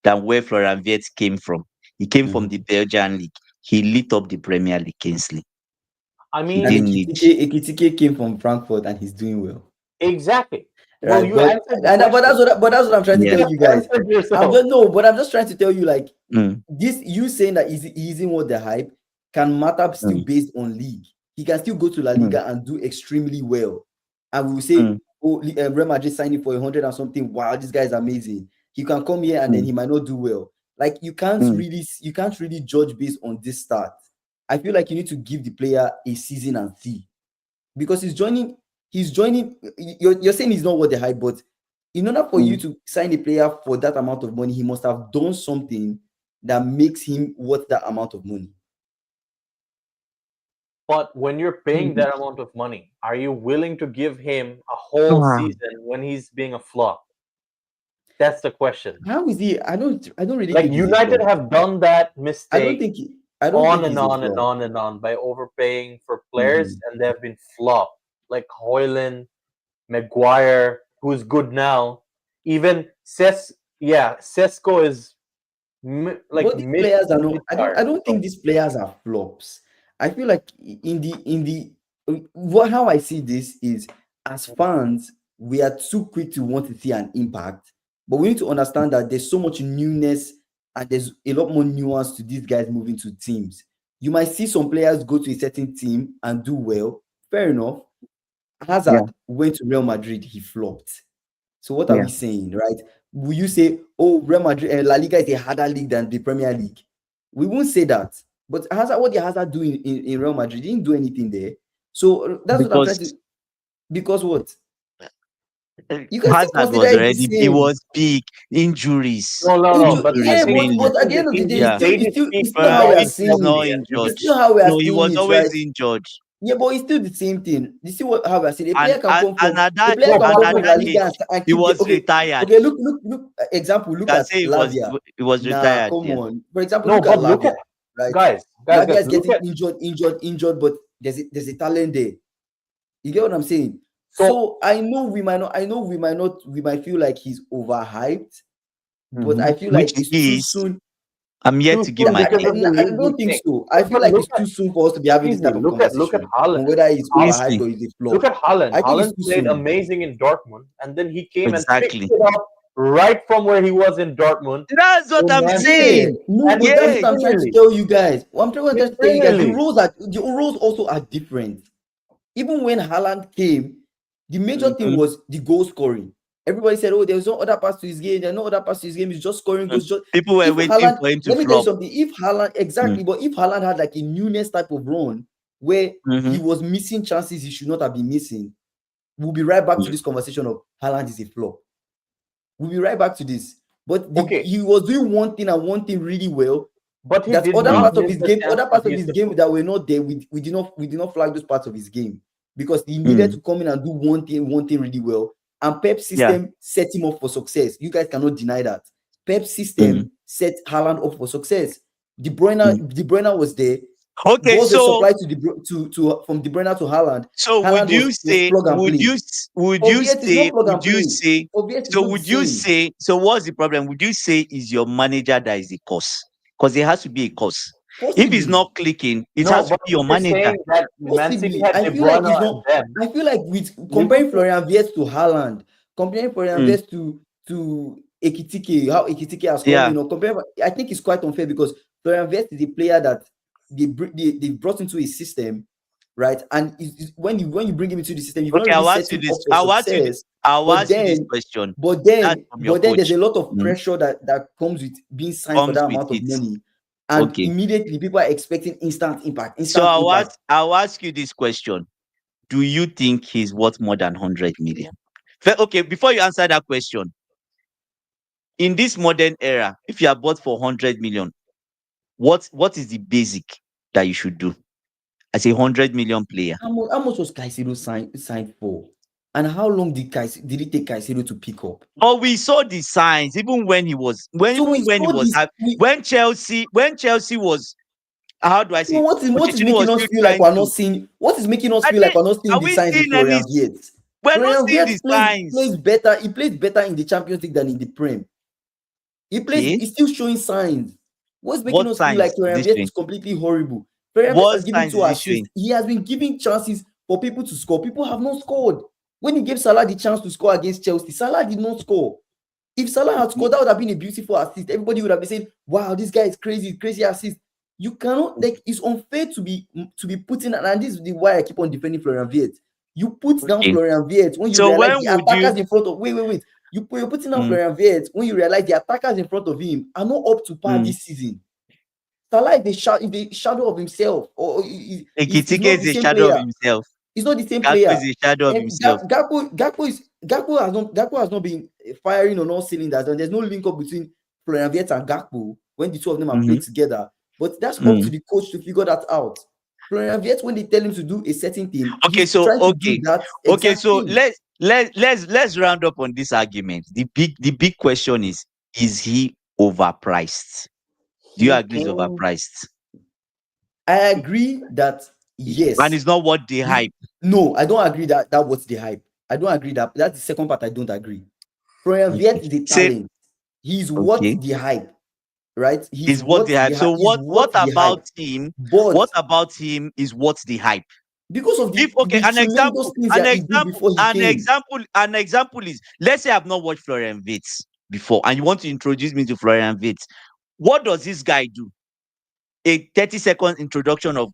C: than where Florian Wirtz came from. He came from the
A: mhm.
C: Belgian league. He lit up the Premier League instantly.
B: I
C: He
A: And
B: mean,
C: didn't need.
A: Ekitike came from Frankfurt and he's doing well.
B: exactly. Well,
A: Right,
B: you answered the
A: but
B: question.
A: that's what I'm trying to
C: Yeah.
A: tell you guys.
B: Answered yourself.
A: But I'm just trying to tell you, like,
C: Mm,
A: this, you saying that he isn't worth the hype can matter still
C: mm,
A: based on league. He can still go to La
C: mm,
A: Liga and do extremely well, and we will say,
C: mm,
A: oh, Real Madrid signing for 100 and something. Wow, this guy is amazing. He can come here and then
C: mm,
A: he might not do well. Like
C: mm,
A: you can't really judge based on this start. I feel like you need to give the player a season and see, because he's joining. You're saying he's not worth the hype, but in order for you
C: mm.
A: to sign a player for that amount of money, he must have done something that makes him worth that amount of money.
B: But when you're paying
C: Mm.
B: that amount of money, are you willing to give him a whole
C: Ah,
B: season when he's being a flop? That's the question.
A: How is he? I don't really
B: Like
A: think he's a
B: United
A: flop.
B: have done that mistake
A: I don't
B: on
A: think
B: and
A: he's a
B: on and
A: flop.
B: on and on by overpaying for players,
A: Mhm.
B: and they have been flop. Like Hoyland, Maguire, who's good now. Even Sesko is like
A: But these
B: mid
A: players are not.
B: mid card.
A: I don't think
B: So
A: these players are flops. I feel like what how I see this is, as fans, we are too quick to want to see an impact, but we need to understand that there's so much newness and there's a lot more nuance to these guys moving to teams. You might see some players go to a certain team and do well. Fair enough.
C: yeah,
A: Hazard went to Real Madrid, he flopped. So what are
C: yeah.
A: we saying, right? Will you say, oh, Real Madrid, La Liga is a harder league than the Premier League? We won't say that. But Hazard, what did Hazard do in Real Madrid? He didn't do anything there. So that's what I'm trying to.
C: Because
A: Because what? You can still
C: Hazard
A: consider
C: was
A: it the
C: already, he
A: same.
C: was big. Injuries,
B: no. But I
A: Yeah,
B: think
C: mainly.
A: but at the end of the day,
B: he
C: Yeah.
B: played his
A: it's
B: peak
A: still
B: when
A: how we are
C: It
A: seeing
C: is
B: Dortmund
C: not
A: it.
B: and
C: injured.
A: It's
B: everything.
A: still how we are
C: No, he
A: seeing
C: was
A: it,
C: always
A: right?
C: injured.
A: Yeah, but it's still the same thing. You see how we are seeing it.
C: And and, and at
A: A
C: that
A: player
B: No,
A: can
C: and
A: come
B: but
C: at
A: from
B: look,
A: La
C: that
A: Liga
C: age,
A: and
C: he
A: keep
C: was
A: okay.
C: retired.
A: Okay, look. Example,
C: You
A: look
C: can
A: at
C: say
A: Lavia.
C: he was
A: Nah,
C: retired.
A: come
C: Yeah.
A: on. For example,
B: no,
A: look at
B: but look
A: Lavia,
B: at
A: right?
B: guys.
A: Lavia is
B: Look
A: getting
B: at
A: injured, but there's a talent there. You get what I'm saying?
B: so.
A: So I know we might feel like he's overhyped, but
C: Mhm.
A: I feel
C: Which
A: like
C: he
A: it's too
C: is.
A: soon.
C: I'm yet
B: Too
C: to give
B: soon
C: my
A: I,
B: because
C: take.
B: of the
A: I
B: league
A: don't think
B: thing.
A: so. I feel
B: But
A: like
B: look
A: it's
B: at
A: too soon for us to be having this type
B: easy.
A: of
B: Look at
A: conversation
B: Haaland.
A: on whether he's
C: Easily.
A: overhyped or he's a
B: Look
A: flop.
B: at Haaland.
A: I think it's
B: Haaland
A: too
B: played
A: soon.
B: amazing in Dortmund, and then he came and picked
C: Exactly.
B: it up right from where he was in Dortmund
C: That's what
B: in
C: I'm
B: Man
A: Yeah,
B: City,
C: saying.
A: no,
B: and
A: but
B: he
A: that's
B: played
A: what
C: Yes.
A: I'm trying to
B: brilliantly.
A: tell you guys. What I'm trying
B: Played
A: to tell you guys,
B: brilliantly.
A: the roles also are different. Even when Haaland came, the major thing
C: Mhm.
A: was the goal scoring. Everybody said, "Oh, there's no other pass to his game. There's no other pass to his game. He's just scoring
C: Mm.
A: goals." Just
C: People were
A: if
C: waiting
A: Haaland,
C: for him to
A: let me tell you
C: flop.
A: something. If Haaland,
C: Mm.
A: exactly, but if Haaland had like a newness type of run where he
C: Mhm.
A: was missing chances he should not have been missing, we'll be right back to
C: Mm.
A: this conversation of Haaland is a flop. We'll be right back to this. But
B: Okay,
A: he was doing one thing and one thing really well.
B: but he
A: That's
B: did
A: other
C: Mm.
B: not
A: parts of
B: miss
A: his
B: the
A: game,
B: chance
A: other
B: that
A: parts
B: he
A: of
B: used
A: his
B: to
A: game
B: put.
A: that were not there. We did not flag those parts of his game because he needed
C: Mm.
A: to come in and do one thing really well. And Pep's
C: Yeah.
A: system set him up for success. You guys cannot deny that. Pep's
C: Mm.
A: system set Haaland up for success. De
C: Mm.
A: Bruyne was there.
C: Okay,
A: Balls were
C: so
A: supplied to from De Bruyne to Haaland.
C: would
A: Haaland
C: you
A: was
C: say
A: plug and play.
C: would
A: For
C: you
A: VS, it's not
C: say
A: plug
C: would
A: and
C: you
A: play.
C: say
A: For VS, it's
C: so
A: not the
C: would you
A: same.
C: say so what's the problem? Would you say is your manager that is the cause? Because there has to be a cause. If it's
A: Possibly.
C: not clicking, it
B: No,
C: has to
B: but
C: be your
B: you're
C: manager.
B: saying that Man City
A: Possibly.
B: had
A: I
B: De
A: feel like
B: Bruyne
A: it's
B: and
A: not.
B: them.
A: I feel like with comparing
B: Liverpool,
A: Florian Wirtz to Haaland, comparing Florian
C: Mm.
A: Wirtz to Ekitike, how Ekitike has come,
C: Yeah.
A: compare. I think it's quite unfair because Florian Wirtz is a player that they brought into a system, right? And when you bring him into the system, you've not
C: Okay,
A: really
C: I'll
A: set
C: ask you
A: him
C: this.
A: up for success.
C: I'll
A: But
C: ask you this
A: then,
C: question.
A: but
C: That's
A: then,
C: from your
A: but then there's
C: coach.
A: a lot of
C: Mm.
A: pressure that comes with being signed for
C: Comes
A: that
C: with
A: amount of
C: it.
A: money, and
C: Okay.
A: immediately people are expecting instant impact,
C: So
A: instant impact.
C: I'll ask you this question. Do you think he's worth more than 100 million? Okay, before you answer that question, in this modern era, if you are bought for 100 million, what is the basic that you should do as a 100 million player?
A: How much was Caicedo signed for? And how long did it take Caicedo to pick up?
C: But we saw the signs even when he was
A: So we saw this.
C: when Chelsea was, how do I say
A: So
C: it?
A: what is
C: Pochettino
A: making
C: was
A: us
C: still
A: feel like
C: trying
A: we're not
C: to.
A: seeing? What is making us
C: I
A: feel like
C: think,
A: we're not seeing
C: are
A: the
C: we
A: signs in
C: seeing any?
A: Florian Wirtz?
C: We're not
A: Florian
C: seeing
A: Wirtz
C: the signs.
A: plays better. He plays better in the Champions League than in the Prem.
C: Okay,
A: He's still showing signs. What's making
C: what
A: us feel like
C: signs is
A: Florian
C: he
A: Wirtz
C: showing?
A: is completely horrible? Florian Wirtz
C: What
A: has given
C: signs
A: two
C: is he
A: assists.
C: showing?
A: He has been giving chances for people to score. People have not scored. When he gave Salah the chance to score against Chelsea, Salah did not score. If Salah had
C: Okay.
A: scored, that would have been a beautiful assist. Everybody would have been saying, "Wow, this guy is crazy, crazy assist." You cannot, like, it's unfair to be putting, and this is why I keep on defending Florian Wirtz. You put down
C: Okay.
A: Florian Wirtz when you
C: So
A: realize
C: when
A: the
C: would you?
A: attackers in front of wait. You're putting down
C: Mm,
A: Florian Wirtz when you realize the attackers in front of him are not up to par
C: mm.
A: this season. Salah is the shadow of himself, or he's
C: Ekitike
A: not
C: is
A: the
C: a
A: same
C: shadow of
A: player.
C: himself.
A: He's not the same
C: Gakpo
A: player.
C: is a shadow of
A: And
C: himself.
A: Gakpo has not been firing on all cylinders, and there's no link up between Florian Wirtz and Gakpo when the two of them are
C: Mhm,
A: played together. But that's up to
C: mm.
A: the coach to figure that out. Florian Wirtz, when they tell him to do a certain thing,
C: Okay,
A: he's trying to do
C: okay,
A: that
C: okay.
A: exact
C: So
A: thing.
C: let's round up on this argument. The big question is he overpriced? Do you agree he's
B: can
C: overpriced?
A: I agree that
C: And
A: yes.
C: it's not what they hype.
A: No, I don't agree that was the hype. I don't agree that. That's the second part I don't agree. Florian
C: Okay.
A: Wirtz is the
C: Say
A: talent. He's what
C: okay.
A: the hype, right? He's
C: Is what
A: what
C: they hype.
A: the
C: So
A: he's
C: what
A: what the hype.
C: about him?
A: But
C: What about him is what the hype?
A: because of
C: If okay,
A: the tremendous things that he did before he came,
C: an example is, let's say I've not watched Florian Wirtz before, and you want to introduce me to Florian Wirtz. What does this guy do? A 30-second introduction of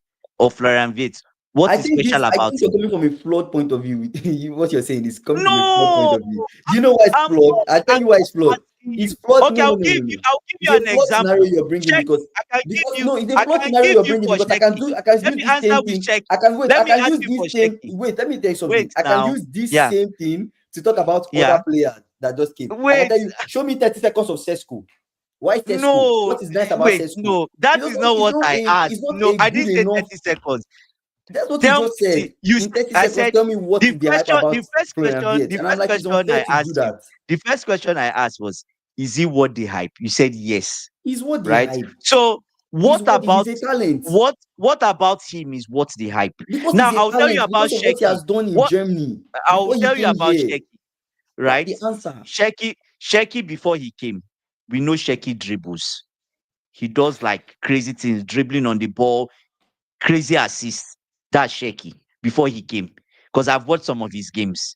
C: Florian Wirtz. What is special
A: I
C: about
A: think you're
C: him?
A: coming from a flawed point of view. What you're saying is coming from a flawed point
C: No,
A: of view. Do you know why it's
C: I'm
A: flawed?
C: not.
A: I'll tell
C: I'm
A: you why it's
C: not
A: flawed.
C: asking
A: It's
C: you.
A: flawed.
C: Okay,
A: No, no, no, no, no.
C: I'll give
A: It's
C: you
A: a
C: an
A: flawed scenario
C: example.
A: you're bringing
C: Check.
A: because
C: I can give you.
A: no, it's a
C: I
A: flawed
C: can
A: scenario
C: give
A: you're
C: you
A: bringing
C: for
A: because
C: Sheki.
A: I can
C: Let
A: use
C: me
A: this
C: answer
A: same
C: with
A: thing.
C: Sheki.
A: I
C: Let me
A: can
C: ask
A: use
C: you
A: this
C: for
A: same.
C: Sheki.
A: Wait, let me tell you
C: Wait
A: something. I can
C: now.
A: use this
C: Yeah.
A: same thing to talk about other
C: Yeah.
A: players that just came. I can
C: Wait.
A: tell you, show me 30 seconds of Sesko. Why Sesko?
C: No.
A: What is nice about
C: Wait.
A: Sesko?
C: No. That is not what I asked.
A: It's not
C: No,
A: a
C: I
A: good
C: didn't say
A: enough.
C: 30 seconds.
A: That's what you
C: Tell me.
A: just said.
C: See, you.
A: In 30
C: I
A: seconds,
C: said
A: tell me what
C: the
A: is the hype
C: question.
A: about Florian Wirtz.
C: The
A: And I'm
C: first
A: like, it's
C: question
A: unfair
C: I
A: to do
C: asked you.
A: that.
C: The first question I asked was, is he worth the hype? You said yes.
A: He's what the
C: Right?
A: hype.
C: So
A: He's a talent.
C: what about him is what's the hype?
A: Because
C: Now
A: he's a
C: I'll tell you
A: talent,
C: about
A: because of what he
C: Sheki.
A: has done in
C: What
A: Germany
C: I'll
A: before he
C: tell you
A: came
C: about
A: here.
C: Sheki,
A: That's
C: right?
A: the answer.
C: Sheki before he came, we know Sheki dribbles. he does like crazy things, dribbling on the ball, crazy assists. That's shaky before he came. Because I've watched some of his games,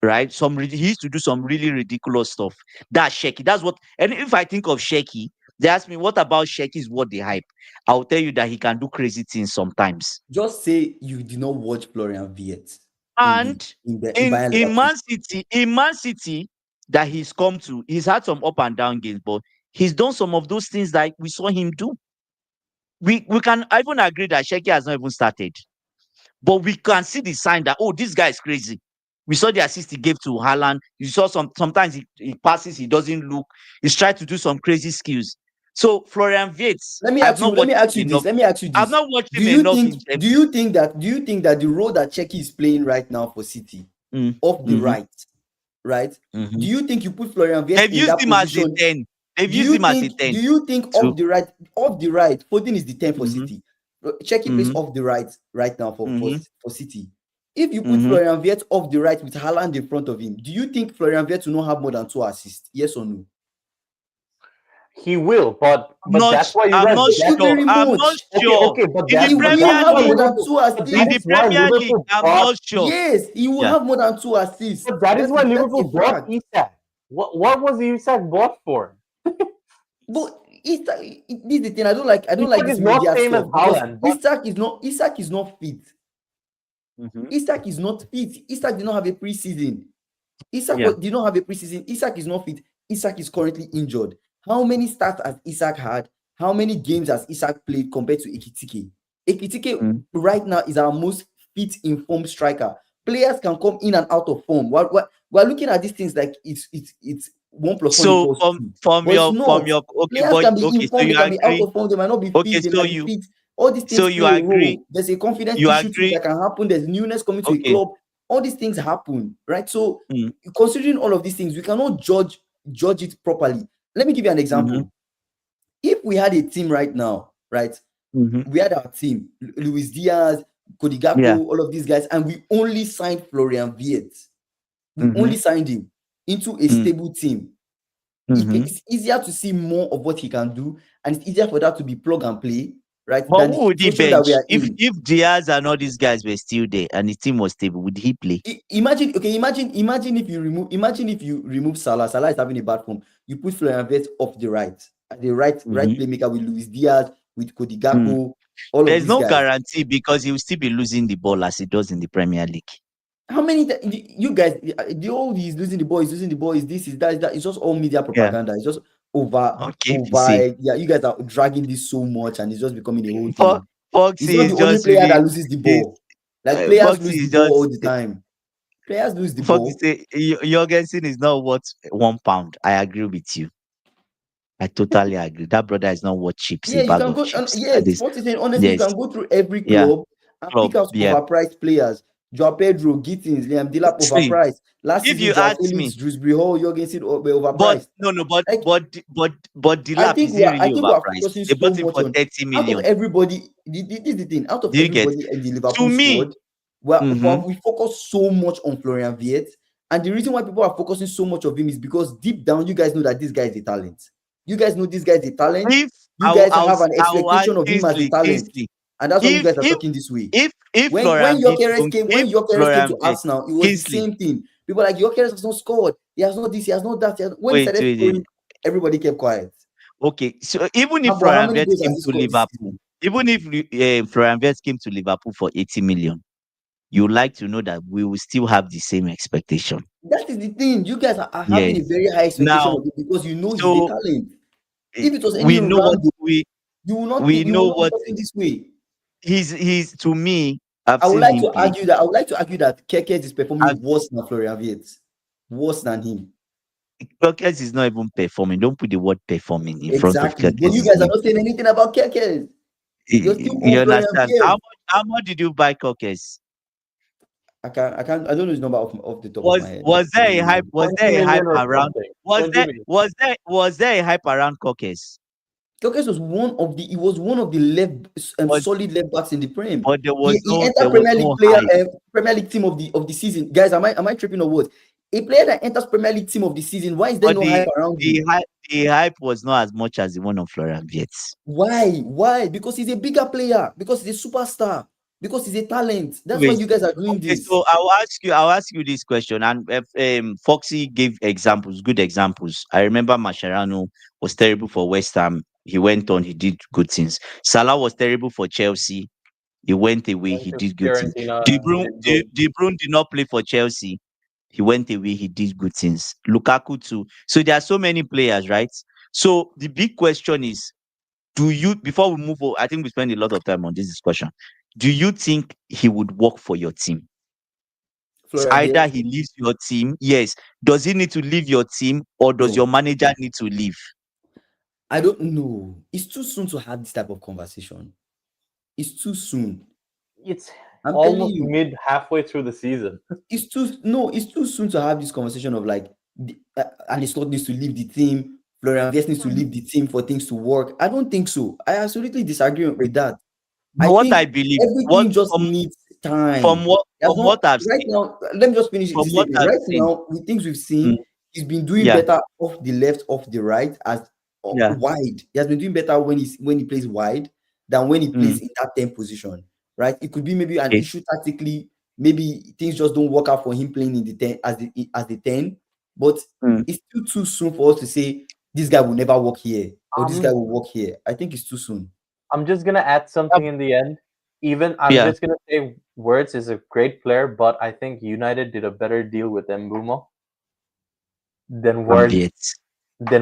C: right? He used to do some really ridiculous stuff. That's shaky. That's what. And if I think of shaky, they ask me, what about shaky is what they hype? I'll tell you that he can do crazy things sometimes.
A: Just say you did not watch Florian Wirtz
C: And
A: in
C: in
A: Bayern Leverkusen.
C: Man City that he's come to, he's had some up and down games, but he's done some of those things that we saw him do. We can even agree that Sheki has not even started, but we can see the sign that, oh, this guy is crazy. We saw the assist he gave to Haaland. You saw sometimes he passes, he doesn't look. He's trying to do some crazy skills. So Florian Wirtz,
A: Let me ask you this.
C: I've not watched
A: Do
C: him
A: you
C: enough.
A: think that the role that Cheki is playing right now for City, off the right?
C: Mm-hmm.
A: Do you think you put Florian Wirtz
C: They've
A: in
C: used
A: that
C: him
A: position?
C: as a 10. They've used him as a 10.
A: Do you think off the right, Foden is the 10 for City? Cheki plays off the right now for City. If you put Florian Wirtz off the right with Haaland in front of him, do you think Florian Wirtz will not have more than 2 assists? Yes or no?
B: He will, but that's why you
C: I'm
B: guys.
C: not sure. I'm not sure.
B: Okay, but
C: in
B: that's
C: the Premier
B: League,
C: in the Premier League, I'm not sure.
A: Yes, he will have more than 2 assists.
B: But that is why Liverpool bought Isak. What was Isak bought for?
A: But Isak, this is the thing. I don't like this media stuff. Isak is not fit. Isak is not fit. Isak did not have a preseason. Did not have a preseason. Isak is not fit. Isak is currently injured. How many starts has Isak had? How many games has Isak played compared to Ekitike? Ekitike right now is our most fit, informed striker. Players can come in and out of form. We're looking at these things like it's 1 + 1
C: so
A: = 2.
C: players
A: can be informed, they can be out of form, they might not be fit, they might be fit. All these things play a role. There's a confidence issue too that can happen. There's newness coming to a club. All these things happen, right? So considering all of these things, we cannot judge it properly. Let me give you an example. If we had a team right now, right? We had our team, Luis Diaz, Cody Gakpo, all of these guys, and we only signed Florian Wirtz. We only signed him into a stable team. It's easier to see more of what he can do, and it's easier for that to be plug and play, right?
C: But who would he bench? If Diaz and all these guys were still there and his team was stable, would he play?
A: Imagine if you remove Salah. Salah is having a bad form. You put Florian Wirtz off the right, the right playmaker with Luis Diaz, with Cody Gakpo.
C: There's no guarantee because he will still be losing the ball as he does in the Premier League.
A: How many you guys? He's losing the ball. He's losing the ball. Is this? Is that? It's just all media propaganda. It's just over. Yeah, you guys are dragging this so much, and it's just becoming a whole thing.
C: Foxy
A: he's not the only player that loses the ball. Like players lose the ball all the time. Players lose the ball.
C: Jorgensen is not worth £1. I agree with you. I totally agree. That brother is not worth chips.
A: Yeah, you can go. Honestly, you can go through every club and pick out overpriced players. Joao Pedro, Gittins, Liam Delap overpriced. Last season,
C: you ask me,
A: Dewsbury Hall, Jorgensen overpriced.
C: But Delap is really overpriced. They bought him for 30 million.
A: Out of everybody, this is the thing. Out of everybody in the Liverpool squad, we focus so much on Florian Wirtz, and the reason why people are focusing so much of him is because deep down, you guys know that this guy is a talent. You guys know this guy is a talent. You guys have an expectation of him as a talent. And that's why you guys are talking this way. When Gyökeres came to Arsenal, it was the same thing. People are like, Gyökeres has not scored. He has not this, he has not that. When he started scoring, everybody kept quiet.
C: Okay, so even if Florian Wirtz came to Liverpool, even if Florian Wirtz came to Liverpool for 80 million, you would like to know that we will still have the same expectation.
A: That is the thing. You guys are having a very high expectation of him because you know he's a talent. If it was any you will not think this way.
C: He's to me.
A: I would like to argue that Kekes is performing worse than Florian Wirtz. Worse than him.
C: Kekes is not even performing. Don't put the word performing in front of Kekes.
A: But you guys are not saying anything about Kekes.
C: You understand? How much did you buy Kekes?
A: I don't know his number off the top of my head.
C: Was there a hype around? Was there a hype around Kekes?
A: Kekes was one of the solid left backs in the Prem.
C: But he
A: entered Premier League team of the season. Guys, am I tripping or what? A player that enters Premier League team of the season, why is there
C: But
A: no hype around him?
C: the hype was not as much as the one of Florian Wirtz.
A: Why? Why? Because he's a bigger player. Because he's a superstar. Because he's a talent. That's why you guys are doing
C: Okay,
A: this.
C: so I'll ask you this question, and Foxy gave examples, good examples. I remember Mascherano was terrible for West Ham. He went on, he did good things. Salah was terrible for Chelsea. He went away,
B: Went
C: he
B: to
C: did good things.
B: Fiorentina, did good.
C: De Bruyne did not play for Chelsea. He went away, he did good things. Lukaku too. So there are so many players, right? So the big question is, do you, before we move on, I think we spend a lot of time on this discussion. Do you think he would work for your team? It's
A: Florian
C: either
A: Wirtz?
C: he leaves your team. Yes. Does he need to leave your team, or does
A: No.
C: your manager need to leave?
A: I don't know. It's too soon to have this type of conversation. It's too soon.
B: It's
A: I'm telling
B: almost
A: you.
B: halfway through the season.
A: It's too soon to have this conversation of like and it's not needs to leave the team. Florian Wirtz needs to leave the team for things to work. I don't think so. I absolutely disagree with that. I
C: But what I
A: think
C: believe,
A: everything just needs time. There's
C: from what
A: not
C: I've
A: right
C: seen,
A: now. Let me just finish
C: from
A: this
C: what
A: statement.
C: I've
A: Right
C: seen,
A: now, with things we've
C: mm,
A: seen, he's been doing
C: yeah,
A: better off the left, off the right, as
C: yeah,
A: wide. He has been doing better when he plays wide than when he
C: mm,
A: plays in that 10 position. Right? It could be maybe an
C: okay,
A: issue tactically. Maybe things just don't work out for him playing in the 10 as the 10. But
C: mm.
A: it's still too soon for us to say this guy will never work here or this guy
B: Um,
A: will work here. I think it's too soon.
B: I'm just gonna add something in the end. Even I'm
C: Yeah,
B: just gonna say Wirtz is a great player, but I think United did a better deal with Mbeumo than
C: I'm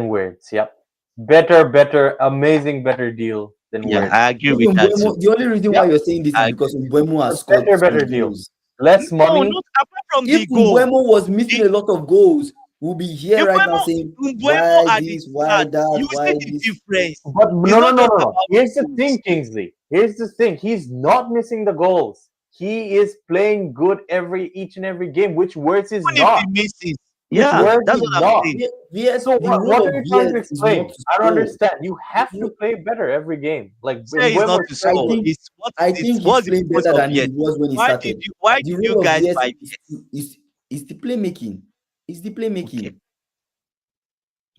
B: Wirtz. Yep, better, amazing, better deal than
C: yeah,
B: Wirtz.
C: I agree with
A: Even
C: that too.
A: Mbeumo, the only reason why
B: Yep,
A: you're saying this is
C: I
A: because
C: agree.
A: Mbeumo
B: a
A: has scored some
B: better deal.
A: goals.
B: Less
C: No,
B: money.
C: not apart from
A: If
C: the goal.
A: Mbeumo was missing
C: The
A: a lot of goals, we'll be here right now saying,
C: Mbeumo
A: why
C: at the
A: this, why
C: start,
A: that,
C: you see
A: why
C: the
A: this?
C: difference.
B: But
C: It's
B: no, no,
C: not
B: no,
C: just
B: no, no.
C: about
B: Here's the
C: goals.
B: thing, Kingsley. Here's the thing. He's not missing the goals. He is playing good each and every game, which Wirtz is
C: Even if
B: not.
C: he misses,
B: Which
C: yeah,
B: Wirtz
C: that's
B: is
C: what I'm
B: not.
C: saying.
A: VS,
B: So
A: the
B: what
A: role
B: are
A: of
B: you trying to
A: VS is not
B: explain?
A: to
B: I don't
A: score.
B: understand. You have to
A: No,
B: play better every game. Like
C: Say
B: when
C: is not
B: we're
C: to
A: I
C: score.
B: struggling.
A: think
C: It's
A: I think he's
C: what's the
A: playing
C: purpose
A: better
C: of
A: than he
C: yet?
A: was when he started.
C: Why
A: The
C: did you
A: role of
C: guys
A: VS
C: buy
A: is,
C: yet?
A: is the playmaking. It's the
C: Okay.
A: playmaking.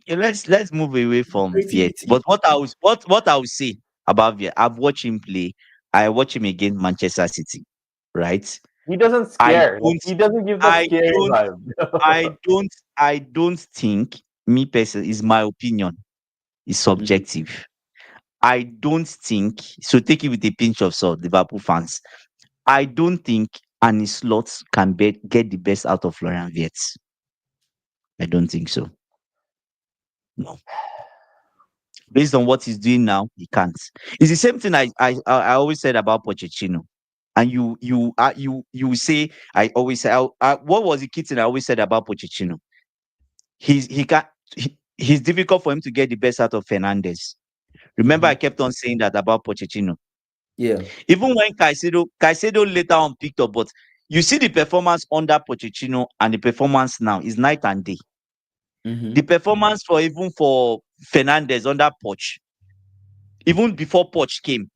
C: Yeah, let's move away from Viet.
A: Creativity.
C: But what I would say about Viet, I've watched him play. I watch him against Manchester City, right?
B: He doesn't
C: I
B: scare. Like
C: don't
B: he doesn't give that
C: I
B: scary
C: don't
B: vibe.
C: I don't think, me personally, is my opinion, is
A: Mhm.
C: subjective. I don't think, so take it with a pinch of salt, Liverpool fans. I don't think Annie Slots can get the best out of Florian Wirtz. I don't think so. No. Based on what he's doing now, he can't. It's the same thing I always said about Pochettino. And you say, I always say, what was the key thing I always said about Pochettino? He can't. He's difficult for him to get the best out of Fernandez. Remember, I
A: Mhm.
C: kept on saying that about Pochettino.
A: Yeah.
C: Even when Caicedo later on picked up, but you see the performance under Pochettino and the performance now is night and day. The
A: Mhm.
C: performance for Fernandez under Poch, even before Poch came,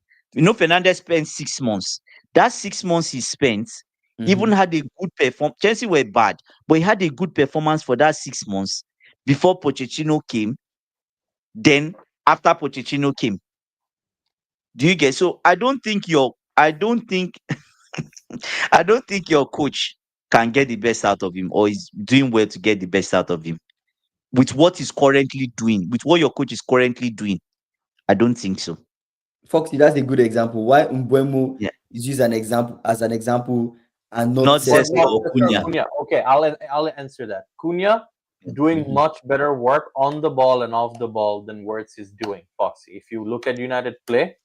C: Fernandez spent 6 months. That 6 months he spent, even
A: Mhm.
C: had a good performance. Chelsea were bad, but he had a good performance for that 6 months before Pochettino came. Then after Pochettino came, do you get? So I don't think your coach can get the best out of him, or is doing well to get the best out of him with what he's currently doing, with what your coach is currently doing. I don't think so.
A: Foxy, that's a good example. Why Mbeumo
C: Yeah,
A: is used as an example and not
C: not
B: But
C: Sesko
A: Sesko
B: not
C: or
A: or
B: Cunha.
C: Cunha.
A: Cunha.
B: Cunha. Okay, I'll answer that. Cunha doing
A: Mhm.
B: much better work on the ball and off the ball than Wirtz is doing. Foxy, if you look at United play,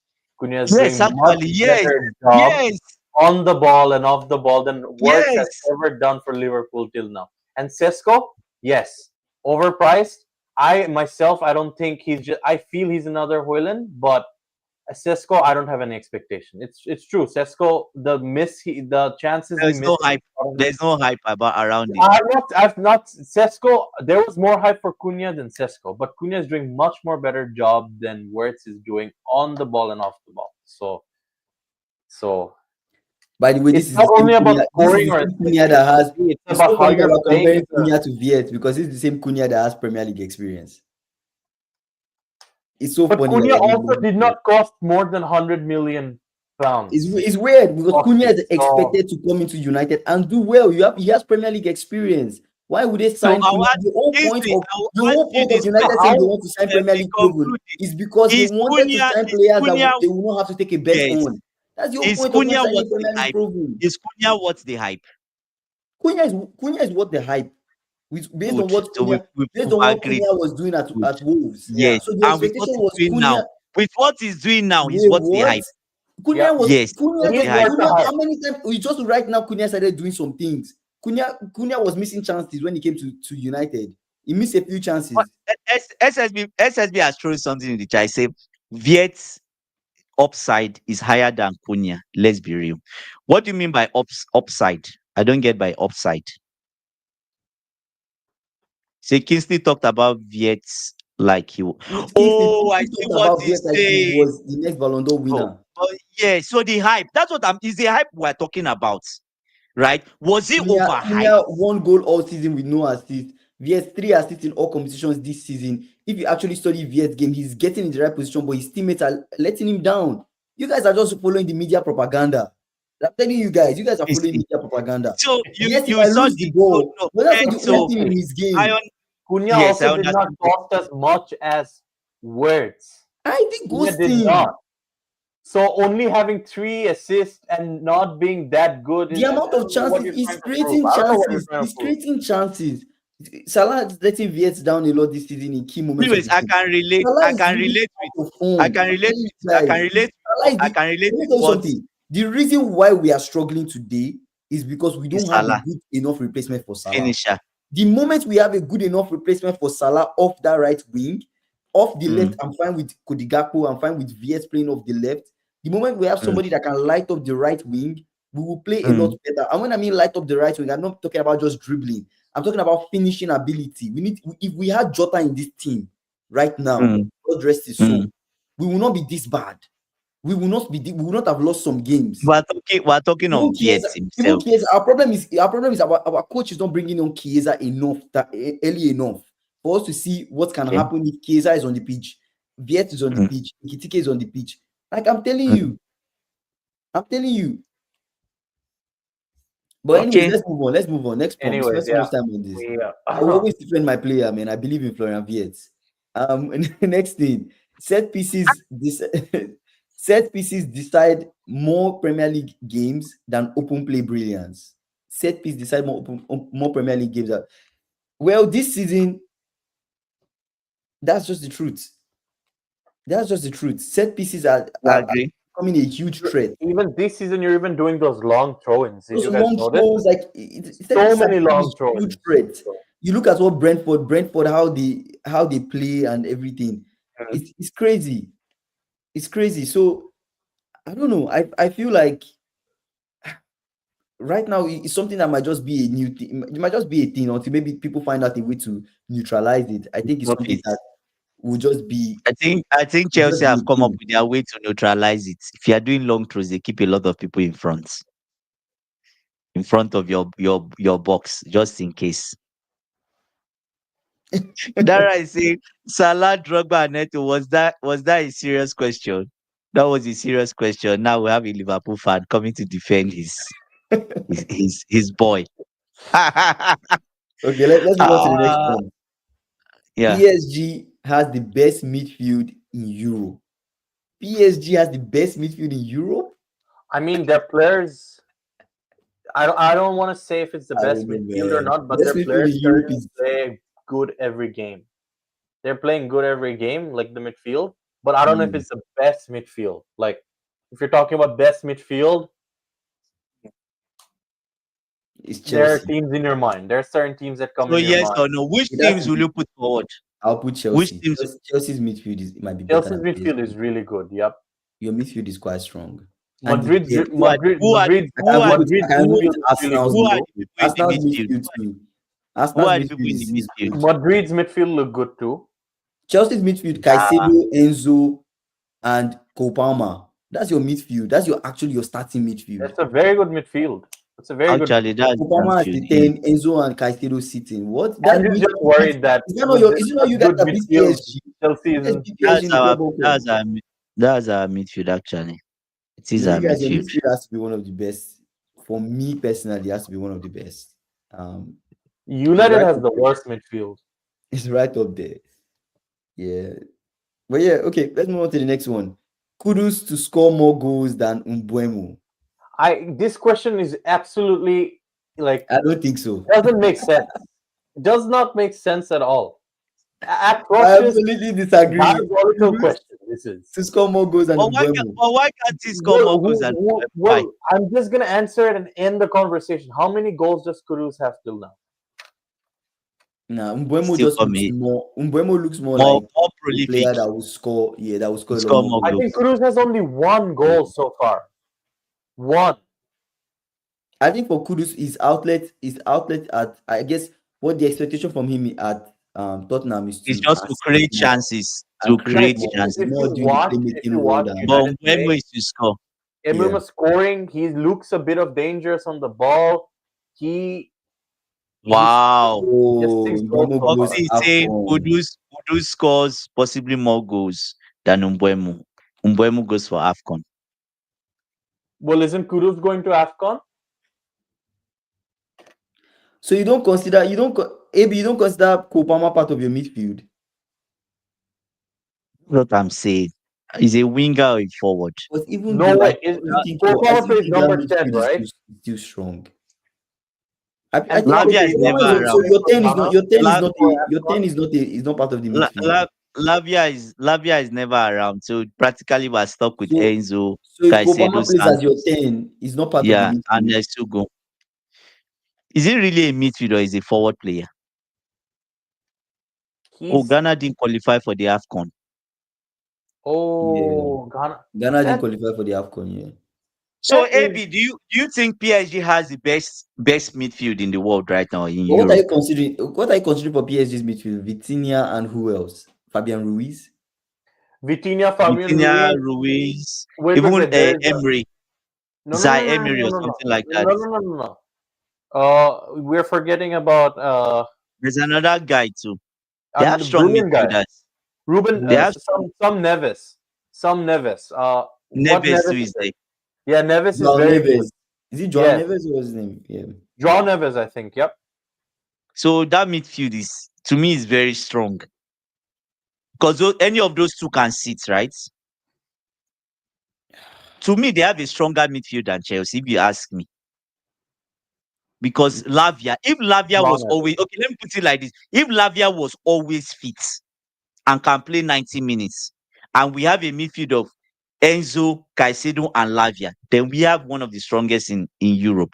B: Cunha is
C: Yes,
B: doing much
C: actually, yes,
B: better job
C: yes,
B: on the ball and off the ball than Wirtz has
C: yes.
B: ever done for Liverpool till now. And Sesko, yes, overpriced. I don't think he's just. I feel he's another Hoyland, but Sesko, I don't have any expectation. It's true. Sesko, the chances he
C: There's no
B: misses.
C: hype. There's no hype about around him.
B: I've not Sesko. There was more hype for Cunha than Sesko, but Cunha is doing much more better job than Wirtz is doing on the ball and off the ball. So
A: By the way,
B: It's
A: this is
B: not
A: the same
B: only about
A: Cunha. This is
B: scoring
A: the
B: or
A: same Cunha that has.
B: it's
A: It's
B: about
A: so
B: how
A: funny that
B: you're
A: we're
B: playing.
A: comparing Cunha to Viet because it's the same Cunha that has Premier League experience. It's so
B: But
A: funny that
B: Cunha
A: we're
B: also
A: comparing
B: did
A: them.
B: not cost more than 100 million pounds.
A: It's weird because Cunha
B: Okay,
A: is expected to come into United and do well. He has Premier League experience. Why would they
C: So
A: sign Cunha? The whole point
C: Kingsley,
A: of
C: I will ask you this
A: United
C: question.
A: saying they
B: how
A: want to sign
C: Let
A: Premier
C: me
A: League proven
C: conclude it.
A: is because they
C: Is
A: wanted to sign players that
C: Cunha,
A: they will not have to take a bet
C: yes.
A: on. That's the whole
C: Is
A: point of not
C: Cunha
A: signing
C: worth the
A: Premier League
C: hype?
A: proven.
C: Is Cunha worth the hype?
A: Cunha is what the hype. Based on
C: Good.
A: what
C: So
A: Cunha
C: agreed.
A: was doing
C: Good.
A: at Wolves.
B: yeah.
C: Yes.
A: So the
C: And with what
A: expectation
C: he's
A: was
C: doing
A: Cunha.
C: now, with what he's doing now, he's
A: Wait,
C: worth the
A: what?
C: hype.
A: Cunha
B: Yeah.
A: was
C: Yes.
A: Cunha
B: He
A: just
B: is worth the hype.
A: how many times we just right now Cunha started doing some things. Cunha was missing chances when he came to United. He missed a few chances.
C: SSB has thrown something in the chat. I say Viet's upside is higher than Cunha. Let's be real. What do you mean by upside? I don't get by upside. Say Kingsley talked about Viet's like he. Oh, I
A: He
C: see
A: talked
C: what
A: about
C: he's
A: Viet like he
C: saying.
A: was the next Ballon d'Or winner.
C: Yeah. So the hype. That's what is the hype we're talking about, right? Was he overhyped?
A: Cunha 1 goal all season with no assist. Viet 3 assists in all competitions this season. If you actually study Viet's game, he's getting in the right position, but his teammates are letting him down. You guys are just following the media propaganda. I'm telling you guys are following media propaganda.
C: So
A: Yes, he
C: you
A: might
C: saw
A: lose the ball,
C: no,
A: but that's not the
C: so
A: only thing in his
C: I
A: game.
B: Cunha
C: yes, I
B: also did not
C: understand.
B: cost as much as words.
A: I think
B: Cunha did
A: ghosting.
B: not. So only having 3 assists and not being that good.
A: The amount of chances is creating chances. He's creating chances. Salah is letting Viet down a lot this season in key moments.
C: Anyways, I can relate.
A: Salah
C: I
A: is
C: can
A: really
C: relate
A: out
C: with.
A: of form.
C: I can relate with. I can relate. I can relate
A: Let me
C: with
A: tell you
C: what
A: something. The reason why we are struggling today is because we
C: is
A: don't have a
C: Salah
A: good enough replacement for Salah.
C: finisher.
A: The moment we have a good enough replacement for Salah off that right wing, off the left, I'm fine with Kodigapo. I'm fine with Viet playing off the left. The moment we have somebody that can light up the right wing, we will play a lot better. And when I mean light up the right wing, I'm not talking about just dribbling. I'm talking about finishing ability. If we had Jota in this team right now, God rest his soul, we will not be this bad. We will not have lost some games.
C: We're talking of Viet himself.
A: Our problem is our coach is not bringing on Chiesa early enough for us to see what can happen if Chiesa is on the pitch, Viet is on the pitch, Nketiah is on the pitch. Like I'm telling you. But anyways, let's move on. Next point. We spent so much time on this. I will always defend my player, man. I believe in Florian Viet. Next thing, set pieces decide more Premier League games than open play brilliance. Set piece decide more Premier League games. Well, this season, that's just the truth. Set pieces are becoming a huge threat.
B: Even this season, you're even doing those long throw-ins.
A: Those long throws, like
B: so many long throws.
A: Huge threat. You look at what Brentford, how they play and everything. It's crazy. It's crazy. So I don't know. I feel like right now it's something that might just be a new thing. It might just be a thing until maybe people find out a way to neutralize it. I think it's something that will just be.
C: I think Chelsea have come up with their way to neutralize it. If you are doing long throws, they keep a lot of people in front of your box, just in case. Dara is saying Salah, Drogba, and Neto. Was that a serious question? That was a serious question. Now we have a Liverpool fan coming to defend his boy.
A: Okay, let's move on to the next one.
C: Yeah.
A: PSG has the best midfield in Europe. PSG has the best midfield in Europe.
B: I mean, their players. I don't want to say if it's the best midfield or not, but their players play good every game. They're playing good every game, like the midfield. But I don't know if it's the best midfield. Like, if you're talking about best midfield, there are teams in your mind. There are certain teams that come in your mind.
C: So yes or no? Which teams will you put forward?
A: I'll put Chelsea.
C: Which teams?
A: Chelsea's midfield might be
B: better.
A: Chelsea's
B: midfield is really good. Yep.
A: Your midfield is quite strong.
B: Madrid's midfield
A: too.
B: Madrid's midfield look good too.
A: Chelsea's midfield, Caicedo, Enzo, and Cole Palmer. That's your midfield. That's your starting midfield.
B: That's a very good midfield. That's a very good
C: Actually,
B: midfield.
C: that's
A: Obama has
C: midfield.
A: the 10, Enzo and Caicedo sitting. What that
B: I'm
A: midfield
B: just worried that
A: is that not
B: with
A: your
B: this
A: is it not you guys
B: good
A: that beat
B: midfield,
A: PSG?
B: Chelsea
A: You guys
B: isn't.
A: beat PSG
C: That's
A: in the
C: our
A: Club World Cup.
C: that's our midfield. Actually, it is
A: Yeah,
C: our
A: you guys, your
C: midfield.
A: midfield has to be one of the best. For me personally, it has to be one of the best. It's
B: United
A: right
B: has
A: up
B: the
A: there.
B: worst midfield.
A: It's right up there. Yeah. But yeah, okay, let's move on to the next one. Kudus to score more goals than Mbeumo.
B: This question is absolutely like
A: I don't think so.
B: doesn't make sense. Does not make sense at all.
A: I
B: Atrocious,
A: absolutely disagree.
B: diabolical
A: Kudus
B: question. This is.
A: to score more goals than Mbeumo.
C: Why can't he score more goals than why?
B: I'm just gonna answer it and end the conversation. How many goals does Kudus have till now?
A: Nah, Mbeumo
C: Still
A: just
C: for
A: looks
C: me,
A: more. Mbeumo looks more
C: more
A: like a
C: prolific.
A: player that will score. Yeah, that will score a lot
C: Score
A: more
C: more
B: I
A: goals.
B: think
C: goals.
B: Kudus has only one goal so far. One.
A: I think for Kudus, his outlet at, I guess, what the expectation from him at Tottenham is
C: It's
A: to
C: just to
A: assist
C: create
A: more
C: chances. To
A: and create
B: Guys,
C: create
A: more. He's
C: chances.
A: more doing the
B: if
A: playmaking
B: you
A: role
B: watch
A: than
C: But
B: United
C: Mbeumo
B: play,
C: is to score.
A: yeah.
B: Mbeumo scoring, he looks a bit of dangerous on the ball. He just
C: Wow.
B: just
A: Oh,
B: 6 goals
A: Mbeumo
B: so
A: goes
B: far.
C: Foxy is saying
A: AFCON.
C: Kudus scores possibly more goals than Mbeumo. Mbeumo goes for AFCON.
B: Well, isn't Kudus going to AFCON?
A: So you don't consider AB, you don't consider Kopama part of your midfield.
C: What I'm saying. He's a winger or a forward.
A: But even
B: No
A: though
B: way. Cole
A: I
B: Palmer
A: still
B: plays
A: think that
B: number 10,
A: midfield is
B: right?
A: still strong. I
B: And
A: think
C: Lavia
A: okay,
C: is
B: Kopama
C: never
A: so,
B: is
A: so
C: around.
B: playing
A: your
B: for
A: 10 is not
B: Ghana
A: your 10 is not
B: for
A: your 10
B: AFCON.
A: is not part of the midfield.
C: Lavia is never around. So practically we're stuck with
A: So
C: Enzo,
A: so if
C: Caicedo,
A: Kopama plays as your
C: Santos.
A: 10, he's not part of the
C: Yeah, and
A: midfield.
C: Esugo. Is he really a midfielder or is he a forward player? Oh,
B: He's
C: Ghana didn't qualify for the AFCON.
A: Yeah.
B: Ghana.
A: Ghana didn't
B: That
A: qualify for the AFCON, yeah.
C: So
B: that is
C: AB, do you think PSG has the best midfield in the world right now in
A: But what are
C: Europe?
A: you considering? What are you considering for PSG's midfield? Vitinha and who else? Fabian Ruiz?
B: Vitinha, Fabian
C: Vitinha,
B: Ruiz.
C: Ruiz,
B: Wait.
C: even
B: There is a
C: Emery,
B: no, no, no,
C: Zai
B: no, no,
C: Emery
B: no,
C: or
B: no, no,
C: something like that.
B: no, no, no, no, no. We're forgetting about
C: There's another guy too. They have
B: a
C: strong
B: brilliant guy,
C: midfielders.
B: Ruben.
A: Who
C: They have
A: else?
B: Some Neves. What
C: Neves
B: Neves
C: too
B: is
C: is
B: it?
C: there.
B: Yeah, Neves is
A: João
B: very good.
A: Neves. Is it João
B: Yes,
A: Neves or his name? Yeah.
B: João Neves, I think. Yep.
C: So that midfield is to me is very strong because any of those two can sit right. To me, they have a stronger midfield than Chelsea, if you ask me. Because if Lavia
B: João
C: was
B: Neves.
C: always okay, let me put it like this: if Lavia was always fit and can play 90 minutes, and we have a midfield of Enzo, Caicedo, and Lavia, then we have one of the strongest in Europe.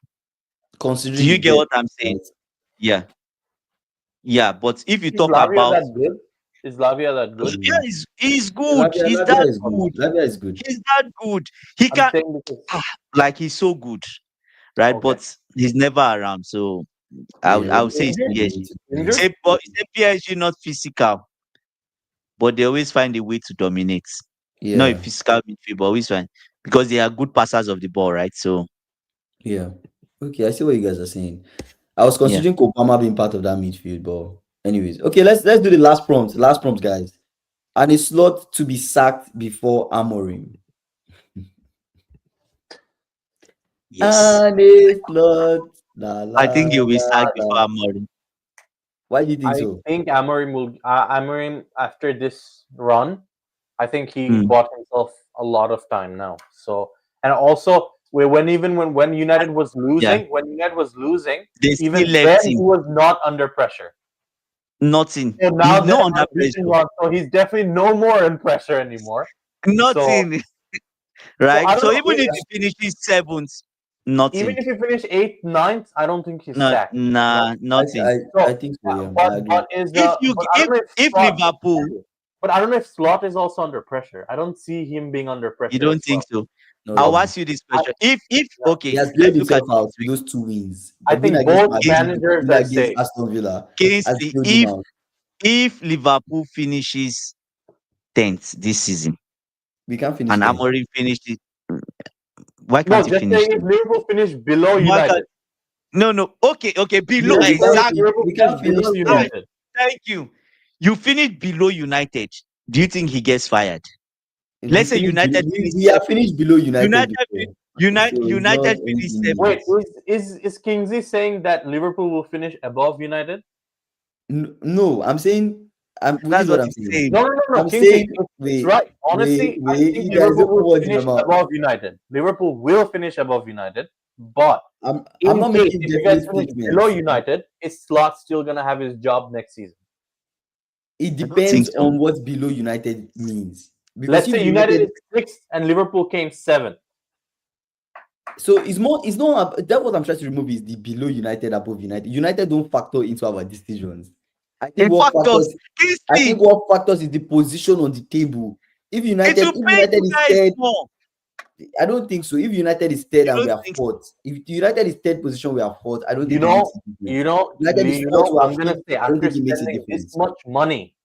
C: Do
A: Considering the
C: you get
A: depth,
C: what I'm saying?
A: right?
C: Yeah, yeah. But if you
B: Is
C: talk
B: Lavia
C: about
B: that good? Is Lavia that good?
C: Lavia, he's good. He's
A: Lavia
C: that
A: is good.
C: good.
A: Lavia is good.
C: He's that good. He
B: I'm
C: can
B: saying because
C: like he's so good, right?
B: okay.
C: But he's never around. So
A: Yeah,
C: I
A: we
C: would say
A: don't
C: it's
A: find
B: Injured?
A: a way
C: PSG.
A: to
C: It's
B: Injured?
A: dominate.
C: a, but it's a PSG not physical, but they always find a way to dominate. Not a
A: Yeah,
C: physical midfield, but always find because they are good passers of the ball, right? So
A: yeah. Okay, I see what you guys are saying. I was
C: yeah.
A: considering Kopama being part of that midfield, but anyways. Okay, let's do the last prompt. Last prompt, guys. And a slot to be sacked before Amorim.
C: Yes.
A: And a slot. La
C: I
A: la
C: think he'll be
A: la
C: sacked before
A: la.
C: Amorim.
A: Why do you think
B: I
A: so?
B: think Amorim after this run, I think he
C: Mm.
B: bought himself a lot of time now. So and also when United was
C: Yeah.
B: losing,
C: They
B: even
C: still left
B: then he
C: him.
B: was not under pressure.
C: Nothing.
B: So now
C: He's
B: that
C: not under
B: has beaten
C: pressure.
B: Ron, so he's definitely no more in pressure anymore. So
C: Nothing.
B: so I
C: Right?
B: don't
C: So
B: know.
C: even if he finishes seventh,
B: Even
C: nothing.
B: if you finish eighth, ninth, I don't think he's
C: No,
B: sacked. Yeah.
C: nah,
A: I
C: nothing.
A: I, I
B: So,
A: think so, yeah.
B: but
A: I agree.
B: but is
C: If you
B: but I don't know if
C: if
B: Slot.
C: Liverpool,
B: But I don't know if Slot is also under pressure. I don't see him being under
C: you
B: pressure
C: don't
B: as
C: think
B: well.
C: so?
A: No,
C: I'll
B: So
A: no.
C: ask you this
B: I,
C: question. If
B: yeah.
A: He
C: okay,
A: has bailed
C: let's look at
A: himself
C: it
A: out
C: this
A: with
C: way.
A: those two wins.
B: I
A: The win
B: think
A: against
B: both
A: Man City, the
B: managers
A: win
B: are
A: against
B: safe.
A: Aston Villa has
C: Kingsley,
A: bailed him
C: if
A: out.
C: if Liverpool finishes 10th this season,
A: We can't finish
C: and
A: 10th.
C: Amorim finished it. Why
B: No,
C: can't he
B: just
C: finish
B: saying if
C: it?
B: Liverpool finish below
C: Why can't,
B: United.
C: no. Okay, below
B: Just
A: We
B: say if
A: can't,
C: exactly.
B: Liverpool
A: we
B: finish
A: can't finish
B: below
A: 10th.
B: United.
C: Thank you. You finish below United. Do you think he gets fired?
A: We
C: Let's say
A: finished
C: United
A: we,
C: finish
A: we are
C: seventh.
A: finished below United
C: United
A: before. So it's not
C: United finished
A: anything
C: seventh.
A: new.
B: Wait, is Kingsley saying that Liverpool will finish above United?
A: No, I'm saying this
C: That's
A: is what
C: what
A: I'm
C: he's
A: saying.
C: saying.
B: No.
A: I'm
B: Kingsley,
A: saying
B: it's right. Honestly, I think
A: you guys
B: Liverpool
A: don't know
B: will
A: what's in your
B: finish
A: mouth.
B: above United. Liverpool will finish above United, but
A: I'm
B: in
A: not
B: case
A: making
B: if you guys
A: definite
B: finish below
A: statements.
B: United, is Slot still gonna have his job next season?
A: It
C: I don't think
A: depends
C: so.
A: on what below United means. Because
B: Let's
A: if
B: say United
A: United,
B: is sixth and Liverpool came seventh.
A: so it's not that what I'm trying to remove is the below United, above United. United don't factor into our decisions. I think
C: In
A: what
C: fact,
A: factors I think
C: Kingsley,
A: what factors is the position on the table. If
C: it
A: United
C: will
A: if
C: pay
A: United
C: you
A: is
C: guys
A: third,
C: more.
A: I don't think so. If United is third
C: You
A: and we
C: don't
A: are
C: think so?
A: fourth, if United is third position, we are fourth. I don't
B: You
A: think it makes
B: know,
A: a difference. United is
B: you
A: fourth,
B: know.
A: we are
B: I'm gonna
A: fifth.
B: say
A: I don't
B: after
A: think it makes a
B: spending this
A: difference.
B: much money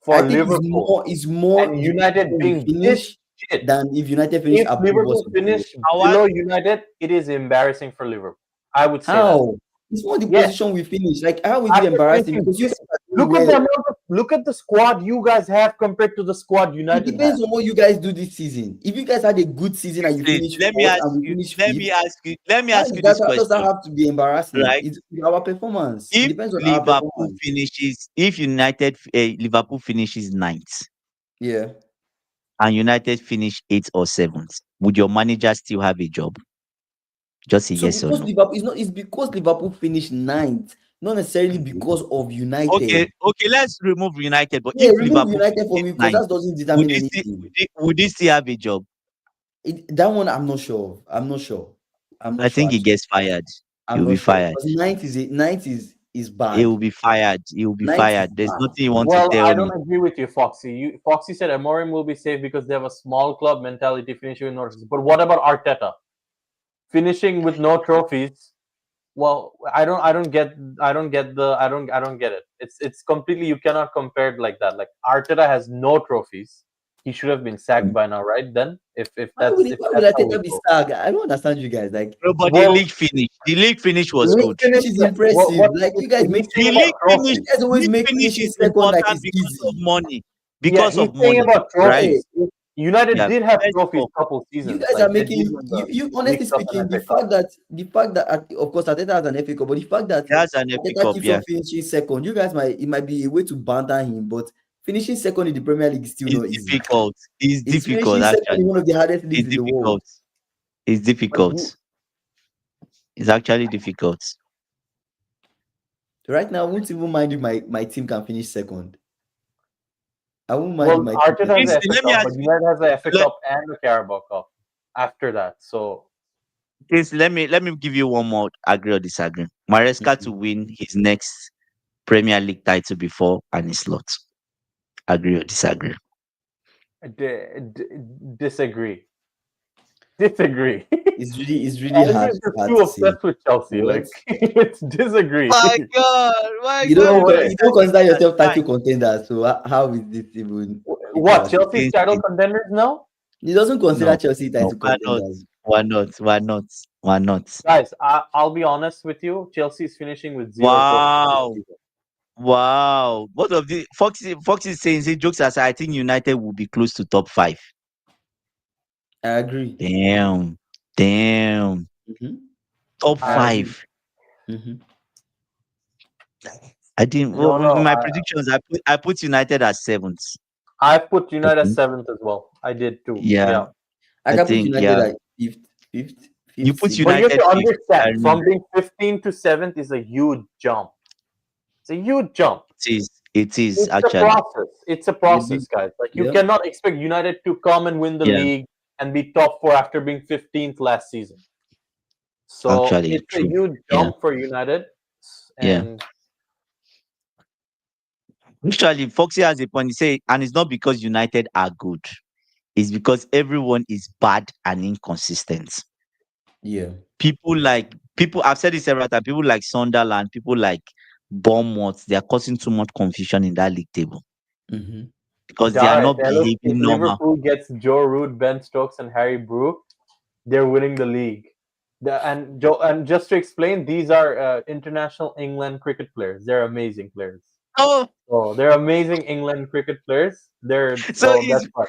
A: I
B: for
A: think
B: Liverpool
A: it's more
B: and
A: the
B: United
A: position we
B: being this
A: finish
B: shit,
A: than if United finish
B: if
A: above us
B: Liverpool
A: or below.
B: finish below United, it is embarrassing for Liverpool. I would say that.
A: How? It's not the
B: Yes,
A: position we finish. Like, how is it
B: after
A: embarrassing?
B: finishing
A: Because you
B: this,
A: guys are doing
B: look at the
A: well.
B: amount of look at the squad you guys have compared to the squad
A: It
B: United has.
A: depends on what you guys do this season. If you guys had a good season and you
C: Kingsley,
A: finish fourth and we finish fifth,
C: let me
A: how
C: ask you this
A: does that
C: question,
A: have to be embarrassing?
C: right?
A: It's our performance. It
C: If
A: depends on our
C: Liverpool
A: performance.
C: finishes, if Liverpool finishes ninth
A: Yeah.
C: and United finish eighth or seventh, would your manager still have a job? Just a
A: So
C: yes or
A: because
C: no.
A: it's because Liverpool finished ninth, not necessarily because of United.
C: Okay, let's remove United. But
A: Yeah,
C: if
A: remove
C: Liverpool
A: United for
C: finishes
A: me because
C: ninth,
A: that doesn't determine anything.
C: would he still have a job?
A: That one I'm not sure of. I'm not sure. I'm
C: I
A: not sure
C: think he
A: actually.
C: gets fired.
A: I'm
C: He'll
A: not
C: be
A: sure
C: fired.
A: because ninth is
C: He
A: bad.
C: will be fired. He will be
A: Ninth is
C: fired. There's
A: bad.
C: nothing you want to
B: Well,
C: tell
B: I
C: me.
B: don't agree with you, Foxy. Foxy said Amorim will be safe because they have a small club mentality finishing with no trophies. But what about Arteta? Finishing with no trophies. Well, I don't get I don't get it. It's completely you cannot compare it like that. Like Arteta has no trophies. He should have been sacked by now, right? Then if
A: Why will
B: that's
A: I
B: how
A: take
B: we
A: up this
B: go.
A: tag? I don't understand you guys. Like,
C: No, but the
B: Well,
C: league finish. The league finish
B: the
C: was
B: league
C: good.
A: which
B: finish,
A: is
B: yes.
A: impressive. Like, you guys
B: He's
A: make
C: The
B: saying about
C: league finish.
A: you
B: trophies.
A: guys always
C: League
A: make
C: finish
A: finishing
C: is
A: second like
C: important
A: it's
C: because of
A: easy.
C: money.
B: Yeah,
C: Because
B: he's
C: of
B: saying
C: money,
B: about
C: right?
B: trophies. United
C: Yeah.
B: did have
C: Let's
B: trophies
C: talk.
B: couple
A: You
B: seasons.
A: guys are
B: Like they
A: making
B: did win the
A: you
B: League
A: honestly
B: Cup and
A: speaking,
B: FA Cup.
A: the fact that of course Ateta has an FA Cup, but the fact that
C: That's an epic
A: Ateta
C: up,
A: keeps
C: yeah.
A: on finishing second, you guys might be a way to banter him, but finishing second in the Premier League is still
C: It's
A: not easy.
C: difficult. It's
A: It's
C: difficult,
A: finishing second in
C: actually.
A: one of the hardest leagues
C: It's
A: in the world.
C: difficult. It's
B: But
C: difficult. It's actually difficult.
A: Right now, I won't even mind if my team can finish second. I won't mind if
B: well,
A: my team can
B: Arteta has
A: finish
B: the
C: Kingsley,
B: FA
C: let me
B: Cup,
C: ask
B: but
C: you.
B: United has the FA
C: Let,
B: Cup and the Carabao Cup after that. So
C: Kingsley, let me give you one more agree or disagree. Maresca to
A: second.
C: win his next Premier League title before and his slot. Agree or disagree?
B: disagree. Disagree.
A: It's really
B: Andrew
A: hard
B: is just
A: hard
B: too
A: to say.
B: obsessed with Chelsea.
A: What?
B: Like it's disagree.
C: My
A: You
C: God,
B: No
A: don't
B: way.
A: you don't consider
C: that's
A: yourself
C: fine.
A: title contender, so how is this even
B: What
A: happening?
B: Chelsea's title
C: Kingsley,
B: contenders now?
A: He doesn't consider
C: no,
A: Chelsea
C: no.
A: title
C: Why not?
A: contenders.
C: Why not? Why not? Why not?
B: Guys, I'll be honest with you. Chelsea is finishing with zero trophies this
C: Wow.
B: season.
C: Wow. What of the Fox is saying, say jokes aside, I think United will be close to top five.
A: I agree.
C: Damn. Damn.
A: Mm-hmm.
C: Top
A: I
B: I
A: agree.
C: five.
A: Mm-hmm.
C: I didn't
B: no
C: in
B: no.
C: my predictions, I put United as seventh.
B: I put
C: I
B: United as
C: think.
B: seventh as well. I did too.
C: Yeah.
B: Yeah.
A: I
C: I
A: can put
C: think,
A: United
C: yeah.
A: at
C: You
A: fifth,
C: put
A: sixth.
B: But you have
C: United
B: to
C: fifth. I
B: understand, from
C: remember.
B: being 15 to 7th is a huge jump. It's a huge jump.
C: It is
B: It's a
C: actually.
B: process. It's a
A: Maybe.
B: process, guys. Like you
A: Yeah.
B: cannot expect United to come and win the
C: Yeah,
B: league and be top four after being 15th last season. So
C: actually
B: it's a
C: true.
B: huge
C: Yeah.
B: jump for United.
C: Yeah.
B: And
C: Actually, Foxy has a point. He say, and it's not because United are good. It's because everyone is bad and inconsistent.
A: Yeah.
C: People I've said this several times, people like Sunderland, people like Bournemouth, they are causing too much confusion in that league table.
A: Mm-hmm.
C: because they are not
B: if
C: behaving normal.
B: Liverpool gets Joe Root, Ben Stokes, and Harry Brook, they're winning the league. And just to explain, these are international England cricket players. They're amazing players.
C: Oh,
B: So they're amazing England cricket players.
C: so
B: That's what.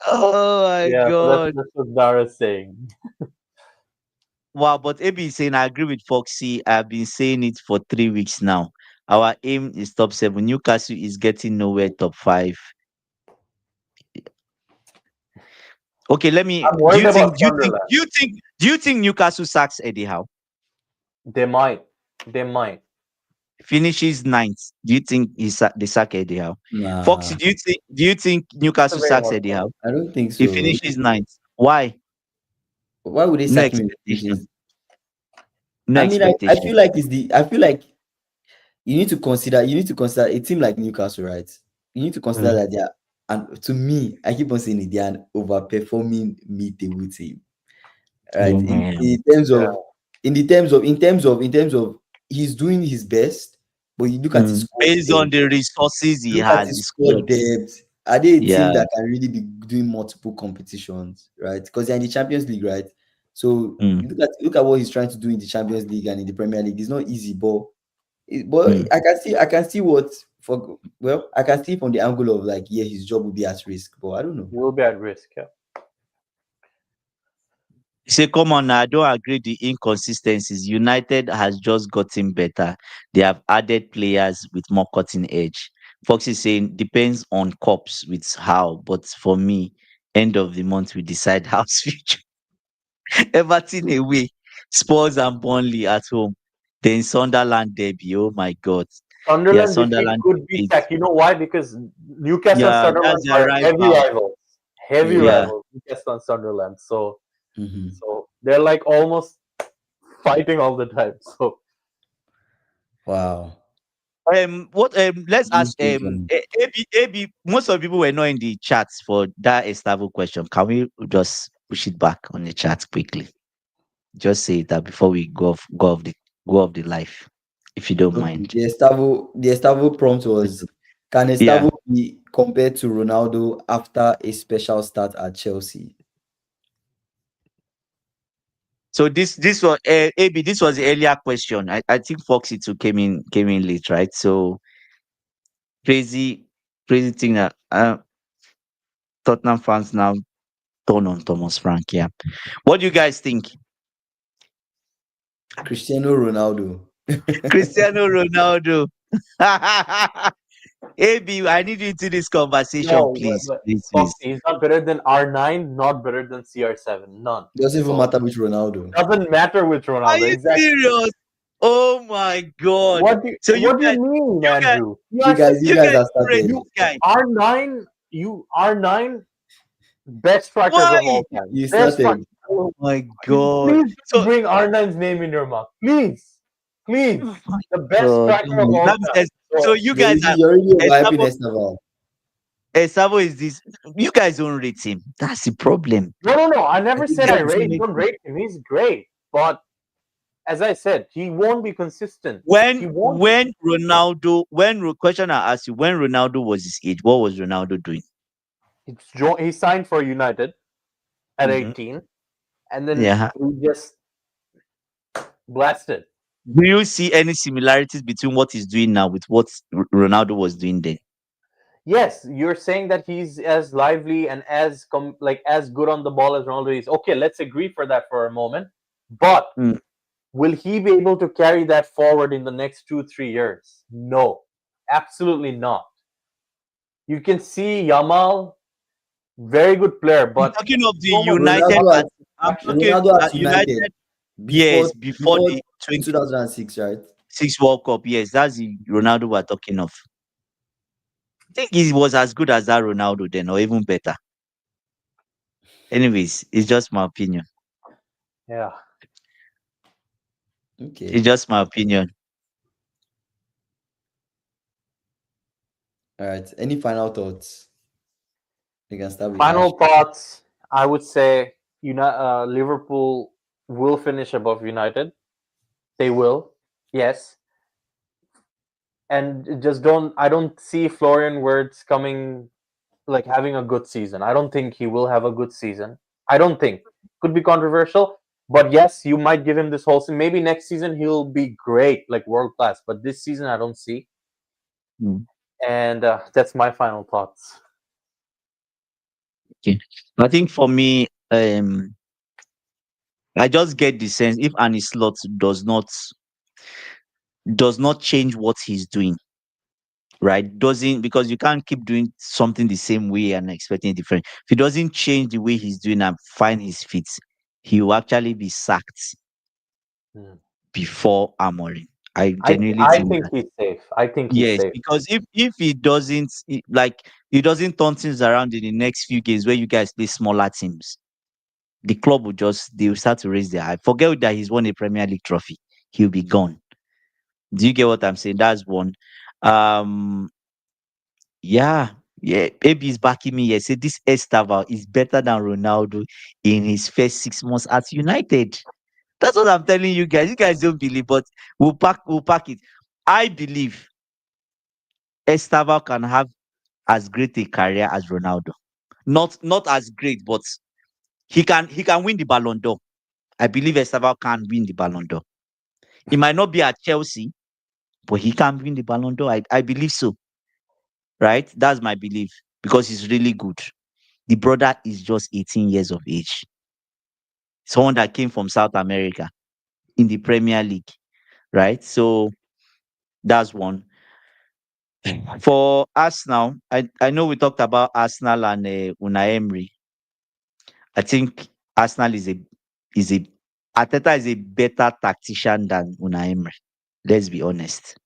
C: oh my
B: Yeah, so
C: god.
B: that's what Dara's saying.
C: Wow, but AB is saying I agree with Foxy. I've been saying it for 3 weeks now. Our aim is top 7. Newcastle is getting nowhere top 5. Okay, let me.
B: I'm worried about Sunderland.
C: Do you think Newcastle sacks Eddie Howe?
B: They might. They might.
C: Finishes ninth. Do you think they sack Eddie Howe?
A: Nah,
C: Foxy, do you think Newcastle
B: That's a very
C: sacks
B: hard
C: Eddie
B: one.
C: Howe?
A: I don't think
C: He
A: so.
C: finishes ninth. Why?
A: Why would they
C: No
A: sack him?
C: expectation. No
A: I mean, I
C: expectation.
A: feel like I feel like you need to consider a team like Newcastle, right? You need to consider that they are, and to me, I keep on saying it, they are an overperforming mid-table team, right? In terms of he's doing his best, but you look at his squad
C: Based on
A: depth.
C: the resources he
A: Look at
C: has,
A: his
C: his
A: squad
C: squad.
A: depth. Are they a
C: Yeah.
A: team that can really be doing multiple competitions, right? Because they're in the Champions League, right? So you look at what he's trying to do in the Champions League and in the Premier League. It's not easy, but I can see I can see from the angle of like, yeah, his job will be at risk, but I don't know.
B: He will be at risk. Yeah.
C: Say, come on, I don't agree the inconsistencies. United has just gotten better. They have added players with more cutting edge. Fox is saying depends on cops with how, but for me, end of the month we decide house future. Everton away, Spurs and Burnley at home. Then Sunderland debut. Oh my god. Yeah,
B: Sunderland defeat
C: Sunderland
B: could be
C: defeat.
B: sacked. You know why? Because Newcastle and
C: Yeah,
B: Sunderland
C: that's their
B: are heavy
C: rival.
B: rivals. Heavy
A: Yeah.
B: rivals, Newcastle and Sunderland. So
A: Mhm.
B: so they're like almost fighting all the time. So
A: Wow.
C: Let's ask
A: Interesting.
C: AB. Most of the people were not in the chats for that Estavo question. Can we just push it back on the chat quickly? Just say that before we go off the live, if you don't
A: Okay,
C: mind.
A: the Estavo prompt was, can
C: Yeah.
A: Estavo be compared to Ronaldo after a special start at Chelsea?
C: So this was AB. This was the earlier question. I think Foxy too came in late, right? So crazy thing that Tottenham fans now turn on Thomas Frank. Yeah. What do you guys think?
A: Cristiano Ronaldo.
C: Cristiano Ronaldo. AB, I need you into this conversation,
B: no,
C: please.
B: but
C: Please,
B: Fox,
C: please.
B: he's not better than R9, not better than CR7. None.
A: Doesn't even
B: So
A: matter which Ronaldo.
B: doesn't matter with
C: Are
B: Ronaldo.
C: you
B: Exactly.
C: serious? Oh my god.
B: What do
C: So
B: what do you mean,
C: guys,
B: Andrew?
A: You guys
C: you
A: have
C: guys
A: started.
C: this guy.
B: R9, R9, best strikers
C: Why?
B: of all time.
A: You
B: Best
A: started.
C: Oh my god.
B: Please
C: So
B: don't bring R9's name in your mouth. Please. Please.
C: oh my
B: The best
C: god.
B: striker of all
C: That
B: time.
C: so you
A: You're
C: guys
A: really,
C: are
A: you're really overhyping Estavo.
C: Savo is this. You guys don't rate him. That's the problem.
B: No. I never
A: think
B: said I
A: that's-
B: don't rate him. He's great. But as I said, he won't be consistent. He won't.
C: When question I asked you, when Ronaldo was his age, what was Ronaldo doing?
B: He signed for United at
C: Mhm.
B: 18, and then
C: Yeah.
B: he just blasted.
C: Do you see any similarities between what he's doing now with what Ronaldo was doing then?
B: Yes, you're saying that he's as lively and as as good on the ball as Ronaldo is. Okay, let's agree for that for a moment. But
C: Mm.
B: will he be able to carry that forward in the next 2-3 years? No, absolutely not. You can see Yamal, very good player,
C: I'm
B: but
C: talking of the
B: so much
C: United. I'm talking
A: Ronaldo at
C: at United. Yes, before the
A: 2006, right?
C: 26 World Cup. Yes, that's the Ronaldo we're talking of. I think he was as good as that Ronaldo then, or even better. Anyways, it's just my opinion.
B: Yeah.
A: Okay.
C: It's just my opinion.
A: All right. Any final thoughts? You can start with
B: Final
A: Ash.
B: thoughts. I would say Liverpool will finish above United. They will, yes. and just don't. I don't see Florian Wirtz coming like having a good season. I don't think he will have a good season. I don't think. Could be controversial, but yes, you might give him this whole season. Maybe next season he'll be great, like world class. But this season, I don't see.
C: Mm.
B: And that's my final thoughts.
C: Okay. I think for me, I just get the sense if Annie Slot does not change what he's doing, right? Doesn't, because you can't keep doing something the same way and expecting different. If he doesn't change the way he's doing and find his feet, he will actually be sacked
B: Hmm.
C: before Amorim. I
B: I
C: genuinely
B: I
C: think
B: think
C: that.
B: he's safe. I think he's
C: Yes,
B: safe.
C: because if he doesn't like he doesn't turn things around in the next few games where you guys play smaller teams, the club will just they will start to raise their eye. Forget that he's won a Premier League trophy. He'll be gone. Do you get what I'm saying? That's one. Um, yeah, yeah. Maybe he's backing me here. Say this Estava is better than Ronaldo in his first 6 months at United. That's what I'm telling you guys. You guys don't believe, but we'll pack it. I believe Estava can have as great a career as Ronaldo. Not as great, but he can win the Ballon d'Or. I believe Estava can win the Ballon d'Or. He might not be at Chelsea, but he can win the Ballon d'Or. I believe so. Right? That's my belief because he's really good. The brother is just 18 years of age. Someone that came from South America in the Premier League. Right? So that's one. For Arsenal, I know we talked about Arsenal and Unai Emery. I think Arsenal is a Ateta is a better tactician than Unai Emery. Let's be honest.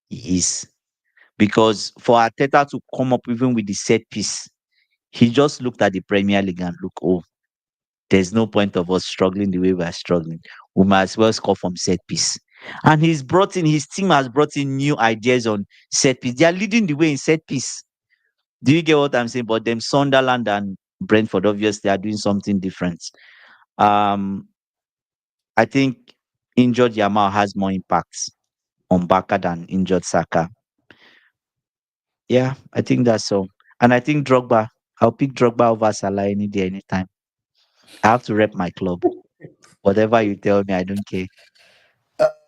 C: He is. Because for Ateta to come up even with the set piece, he just looked at the Premier League and look, oh, there's no point of us struggling the way we are struggling. We might as well score from set piece. And his team has brought in new ideas on set piece. They are leading the way in set piece. Do you get what I'm saying? But them Sunderland and Brentford, obviously, are doing something different. Um, I think injured Yamal has more impact on Barca than injured Saka. Yeah, I think that's so. And I think Drogba, I'll pick Drogba over Salah any day, anytime. I have to rep my club. Whatever you tell me, I don't care.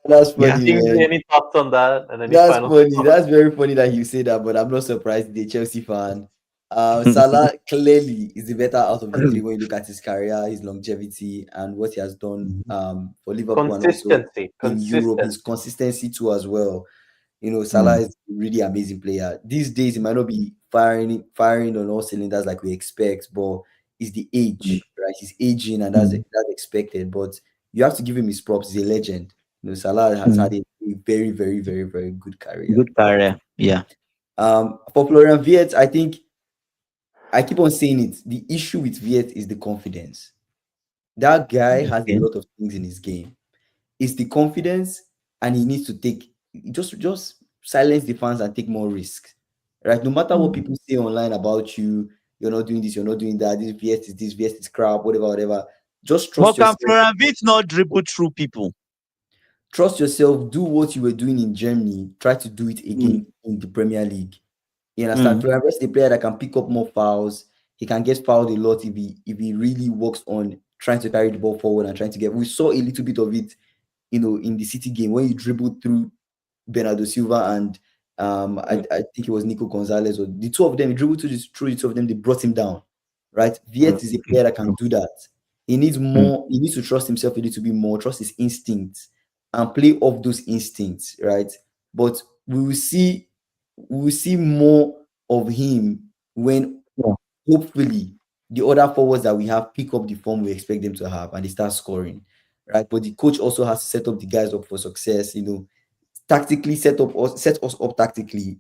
A: That's
C: Yeah.
A: funny,
B: Kingsley,
A: man.
B: any thoughts on that? And any
A: That's
B: final
A: funny.
B: thoughts?
A: That's very funny that you say that, but I'm not surprised. The Chelsea fan. Salah clearly is the better out of the three when you look at his career, his longevity, and what he has done for Liverpool and also
B: Consistency.
A: in Europe. His
B: Consistency.
A: consistency too as well. Salah
C: Mm,
A: is a really amazing player. These days, he might not be firing on all cylinders like we expect, but it's the
C: mm,
A: age, right? He's aging, and that's
C: mm,
A: expected. But you have to give him his props. He's a legend. Salah has
C: mm.
A: had a very, very, very, very good career.
C: Good career. Yeah.
A: For Florian Viet, I think I keep on saying it. The issue with Viet is the confidence. That guy has a
C: Okay.
A: lot of things in his game. It's the confidence, and he needs to take just silence the fans and take more risks. Right? No matter what
C: Mm.
A: people say online about you, you're not doing this, you're not doing that. This VS is crap, whatever, whatever. Just
C: But
A: trust
C: can
A: yourself.
C: Florian Wirtz not dribble through people?
A: Trust yourself. Do what you were doing in Germany. Try to do it
C: Mm,
A: again in the Premier League. You understand?
C: mm,
A: Florian Wirtz is a player that can pick up more fouls. He can get fouled a lot if he really works on trying to carry the ball forward and trying to get. We saw a little bit of it, in the City game when he dribbled through Bernardo Silva and
B: Mm,
A: I think it was Nico Gonzalez, or the two of them, he dribbled through the two of them, they brought him down. Right? Viet
C: mm,
A: is a
C: okay.
A: player that can do that. He needs
C: Mm,
A: more, he needs to trust himself a little bit more, trust his instincts and play off those instincts, right? But we will see more of him when
C: yeah.
A: hopefully the other forwards that we have pick up the form we expect them to have and they start scoring, right? But the coach also has to set up the guys up for success, tactically set us up tactically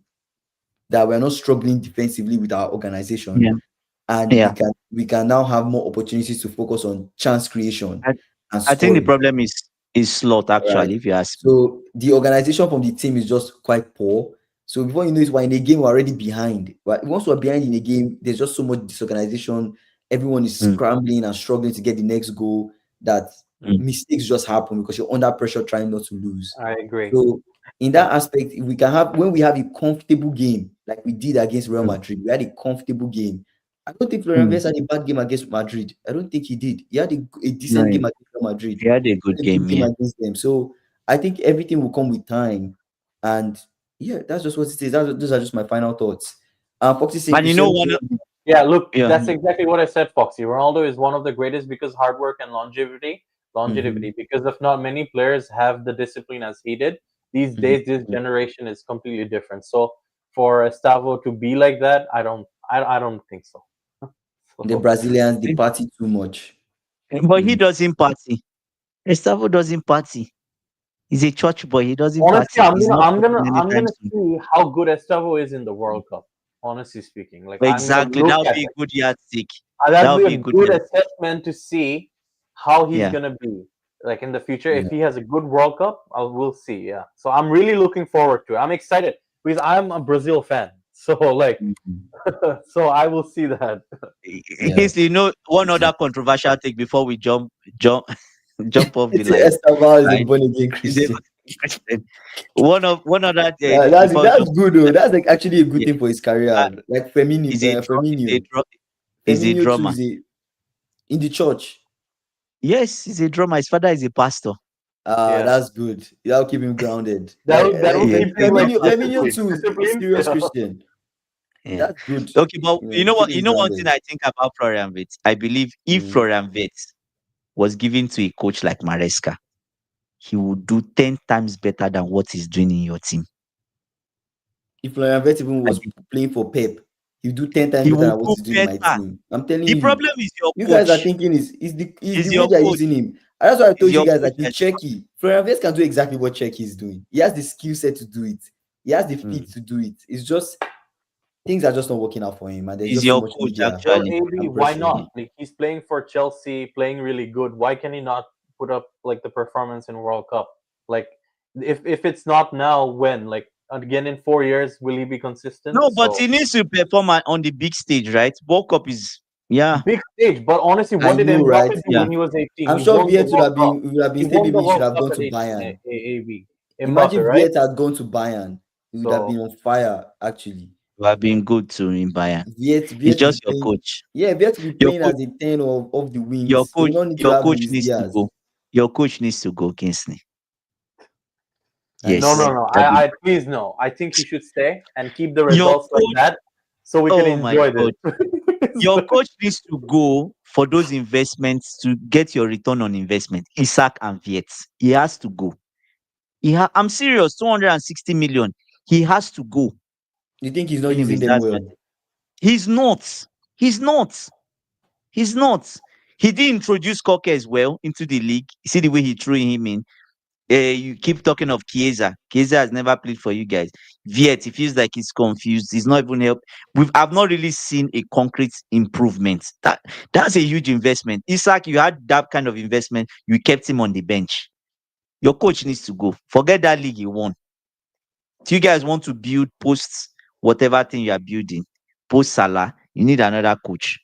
A: that we're not struggling defensively with our organization,
C: Yeah.
A: and we
C: Yeah.
A: can now have more opportunities to focus on chance creation
C: I,
A: and
C: I think the
A: scoring.
C: problem is slot
A: Right.
C: actually, if you ask me.
A: So the organization from the team is just quite poor. So before you know it, we're in a game, we're already behind. But once we're behind in a game, there's just so much disorganization. Everyone is
C: Mm,
A: scrambling and struggling to get the next goal that
C: mm,
A: mistakes just happen because you're under pressure trying not to lose.
B: I agree.
A: So in that aspect, if we can have when we have a comfortable game like we did against Real Madrid, we had a comfortable game. I don't think Florian Wirtz had a bad game against Madrid. I don't think he did. He had a decent game against Real Madrid.
C: He had a good
A: A
C: game,
A: good game
C: yeah.
A: against them. So I think everything will come with time. And yeah, that's just what it is. Those are just my final thoughts. Foxy saying
C: And you know one,
B: Yeah, look,
C: yeah.
B: that's exactly what I said, Foxy. Ronaldo is one of the greatest because hard work and longevity. Because if not many players have the discipline as he did. These days, this generation is completely different. So for Estavo to be like that, I don't think so.
A: The Brazilians, they party too much.
C: But he doesn't party. Estavo doesn't party. He's a church boy. He doesn't
B: Honestly,
C: party.
B: I'm gonna see how good Estavo is in the World Cup. Honestly speaking, like
C: Exactly.
B: I'm
C: That
B: gonna
C: would
B: look
C: be
B: at
C: a
B: it.
C: good yardstick.
B: That would be a
C: good
B: good
C: yardstick.
B: assessment to see how he's
C: Yeah.
B: gonna be like in the future. If he has a good World Cup, we'll see. Yeah, so I'm really looking forward to it. I'm excited because I'm a Brazil fan. So like, so I will see that.
C: You know, one other controversial take before we jump off the line.
A: Estavo is a
C: Right?
A: born again Christian.
C: One other
A: That's
C: before
A: good though. That's like actually a good thing for his career. Like Firmino,
C: is
A: Firmino
C: a
A: too
C: drummer.
A: is in the church.
C: Yes, he's a drummer. His father is a pastor.
A: That's good. That'll keep him grounded.
B: That will keep him like
A: Firmino too is
B: disciplined.
A: serious Christian.
C: Yeah.
A: That's good.
C: Okay, but you know what?
A: keep
C: You
A: him
C: know one
A: grounded.
C: thing I think about Florian Wirtz. I believe if Florian Wirtz was given to a coach like Maresca, he would do 10 times better than what he's doing in your team.
A: If Florian Wirtz even was playing for Pep, he'll do 10 times
C: He
A: better
C: will
A: than what
C: do
A: he's doing in my
C: better.
A: team. I'm telling
C: The
A: you.
C: problem is your
A: You
C: coach.
A: guys are thinking is the way
C: your
A: they're
C: coach.
A: using him. And that's why I told you
C: your
A: guys
C: coach
A: that in Czechia, Florian Wirtz can do exactly what Czechia is doing. He has the skill set to do it. He has the feet to do it. It's just things are just not working out for him, and there's
C: He's
A: just so
C: your
A: much
C: coach,
A: media.
B: Well,
C: actually.
B: AB, why not? Like he's playing for Chelsea, playing really good. Why can he not put up like the performance in World Cup? Like if it's not now, when? Like again in 4 years, will he be consistent?
C: No, but he needs to perform on the big stage, right? World Cup is
B: big stage. But honestly,
A: I
B: what did
A: know,
B: Mbappe
A: right?
B: do when he was 18?
A: I'm
B: He
A: sure
B: won the
A: Viet would
B: World
A: have
B: Cup.
A: been
B: He
A: saying
B: won
A: maybe
B: the
A: he should
B: World
A: have
B: Cup
A: gone
B: at
A: to
B: 18.
A: Bayern.
B: AB.
A: Imagine
B: Mbappe, right?
A: Viet had gone to Bayern. He would have
B: So
A: been on fire, actually.
C: you have been good to in Bayern.
A: Viet
C: It's
A: will be
C: just your
A: playing.
C: coach.
A: Yeah, Viet will be
C: Your
A: playing
C: coach,
A: as a 10 of the
C: your
A: wings. He
C: coach,
A: will not need to
C: your
A: have
C: coach
A: Luis
C: needs to
A: Diaz.
C: go. Your coach needs to go, Kingsley. Yes.
B: no. I please no. I think he should stay and keep the results like that, so we can enjoy this.
C: Your coach needs to go for those investments to get your return on investment. Isak and Viet. He has to go. I'm serious. 260 million. He has to go.
A: You think he's not using
C: Anyways,
A: them well?
C: He's not. He's not. He's not. He did introduce Koke as well into the league. You see the way he threw him in. You keep talking of Chiesa. Chiesa has never played for you guys. Viet, he feels like he's confused. He's not even helped. I've not really seen a concrete improvement. That's a huge investment. Isak, you had that kind of investment. You kept him on the bench. Your coach needs to go. Forget that league he won. If you guys want to build post whatever thing you are building, post Salah, you need another coach.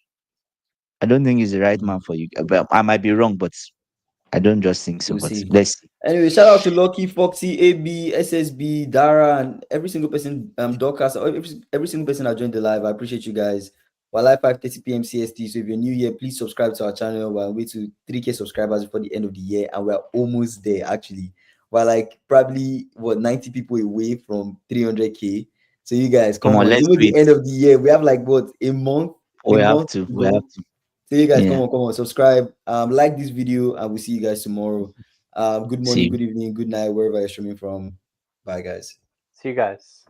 C: I don't think he's the right man for you. But I might be wrong, but I don't just think so.
A: We'll
C: But
A: see.
C: let's see.
A: Anyway, shout out to Lucky, Foxy, AB, SSB, Dara, and every single person, Dorcas, every single person that joined the live. I appreciate you guys. We're live 5:30 p.m. CST. So if you're new here, please subscribe to our channel. We're on way to 3K subscribers before the end of the year, and we're almost there. Actually, we're like probably 90 people away from 300K. So you guys, come on,
C: let's
A: even
C: do
A: the end of the year, we have like a month.
C: We have
A: month
C: to.
A: to
C: We
A: go.
C: have to.
A: So you guys, come on, subscribe, like this video, and we'll see you guys tomorrow. Good morning, good evening, good night, wherever you're streaming from. Bye, guys.
B: See you guys.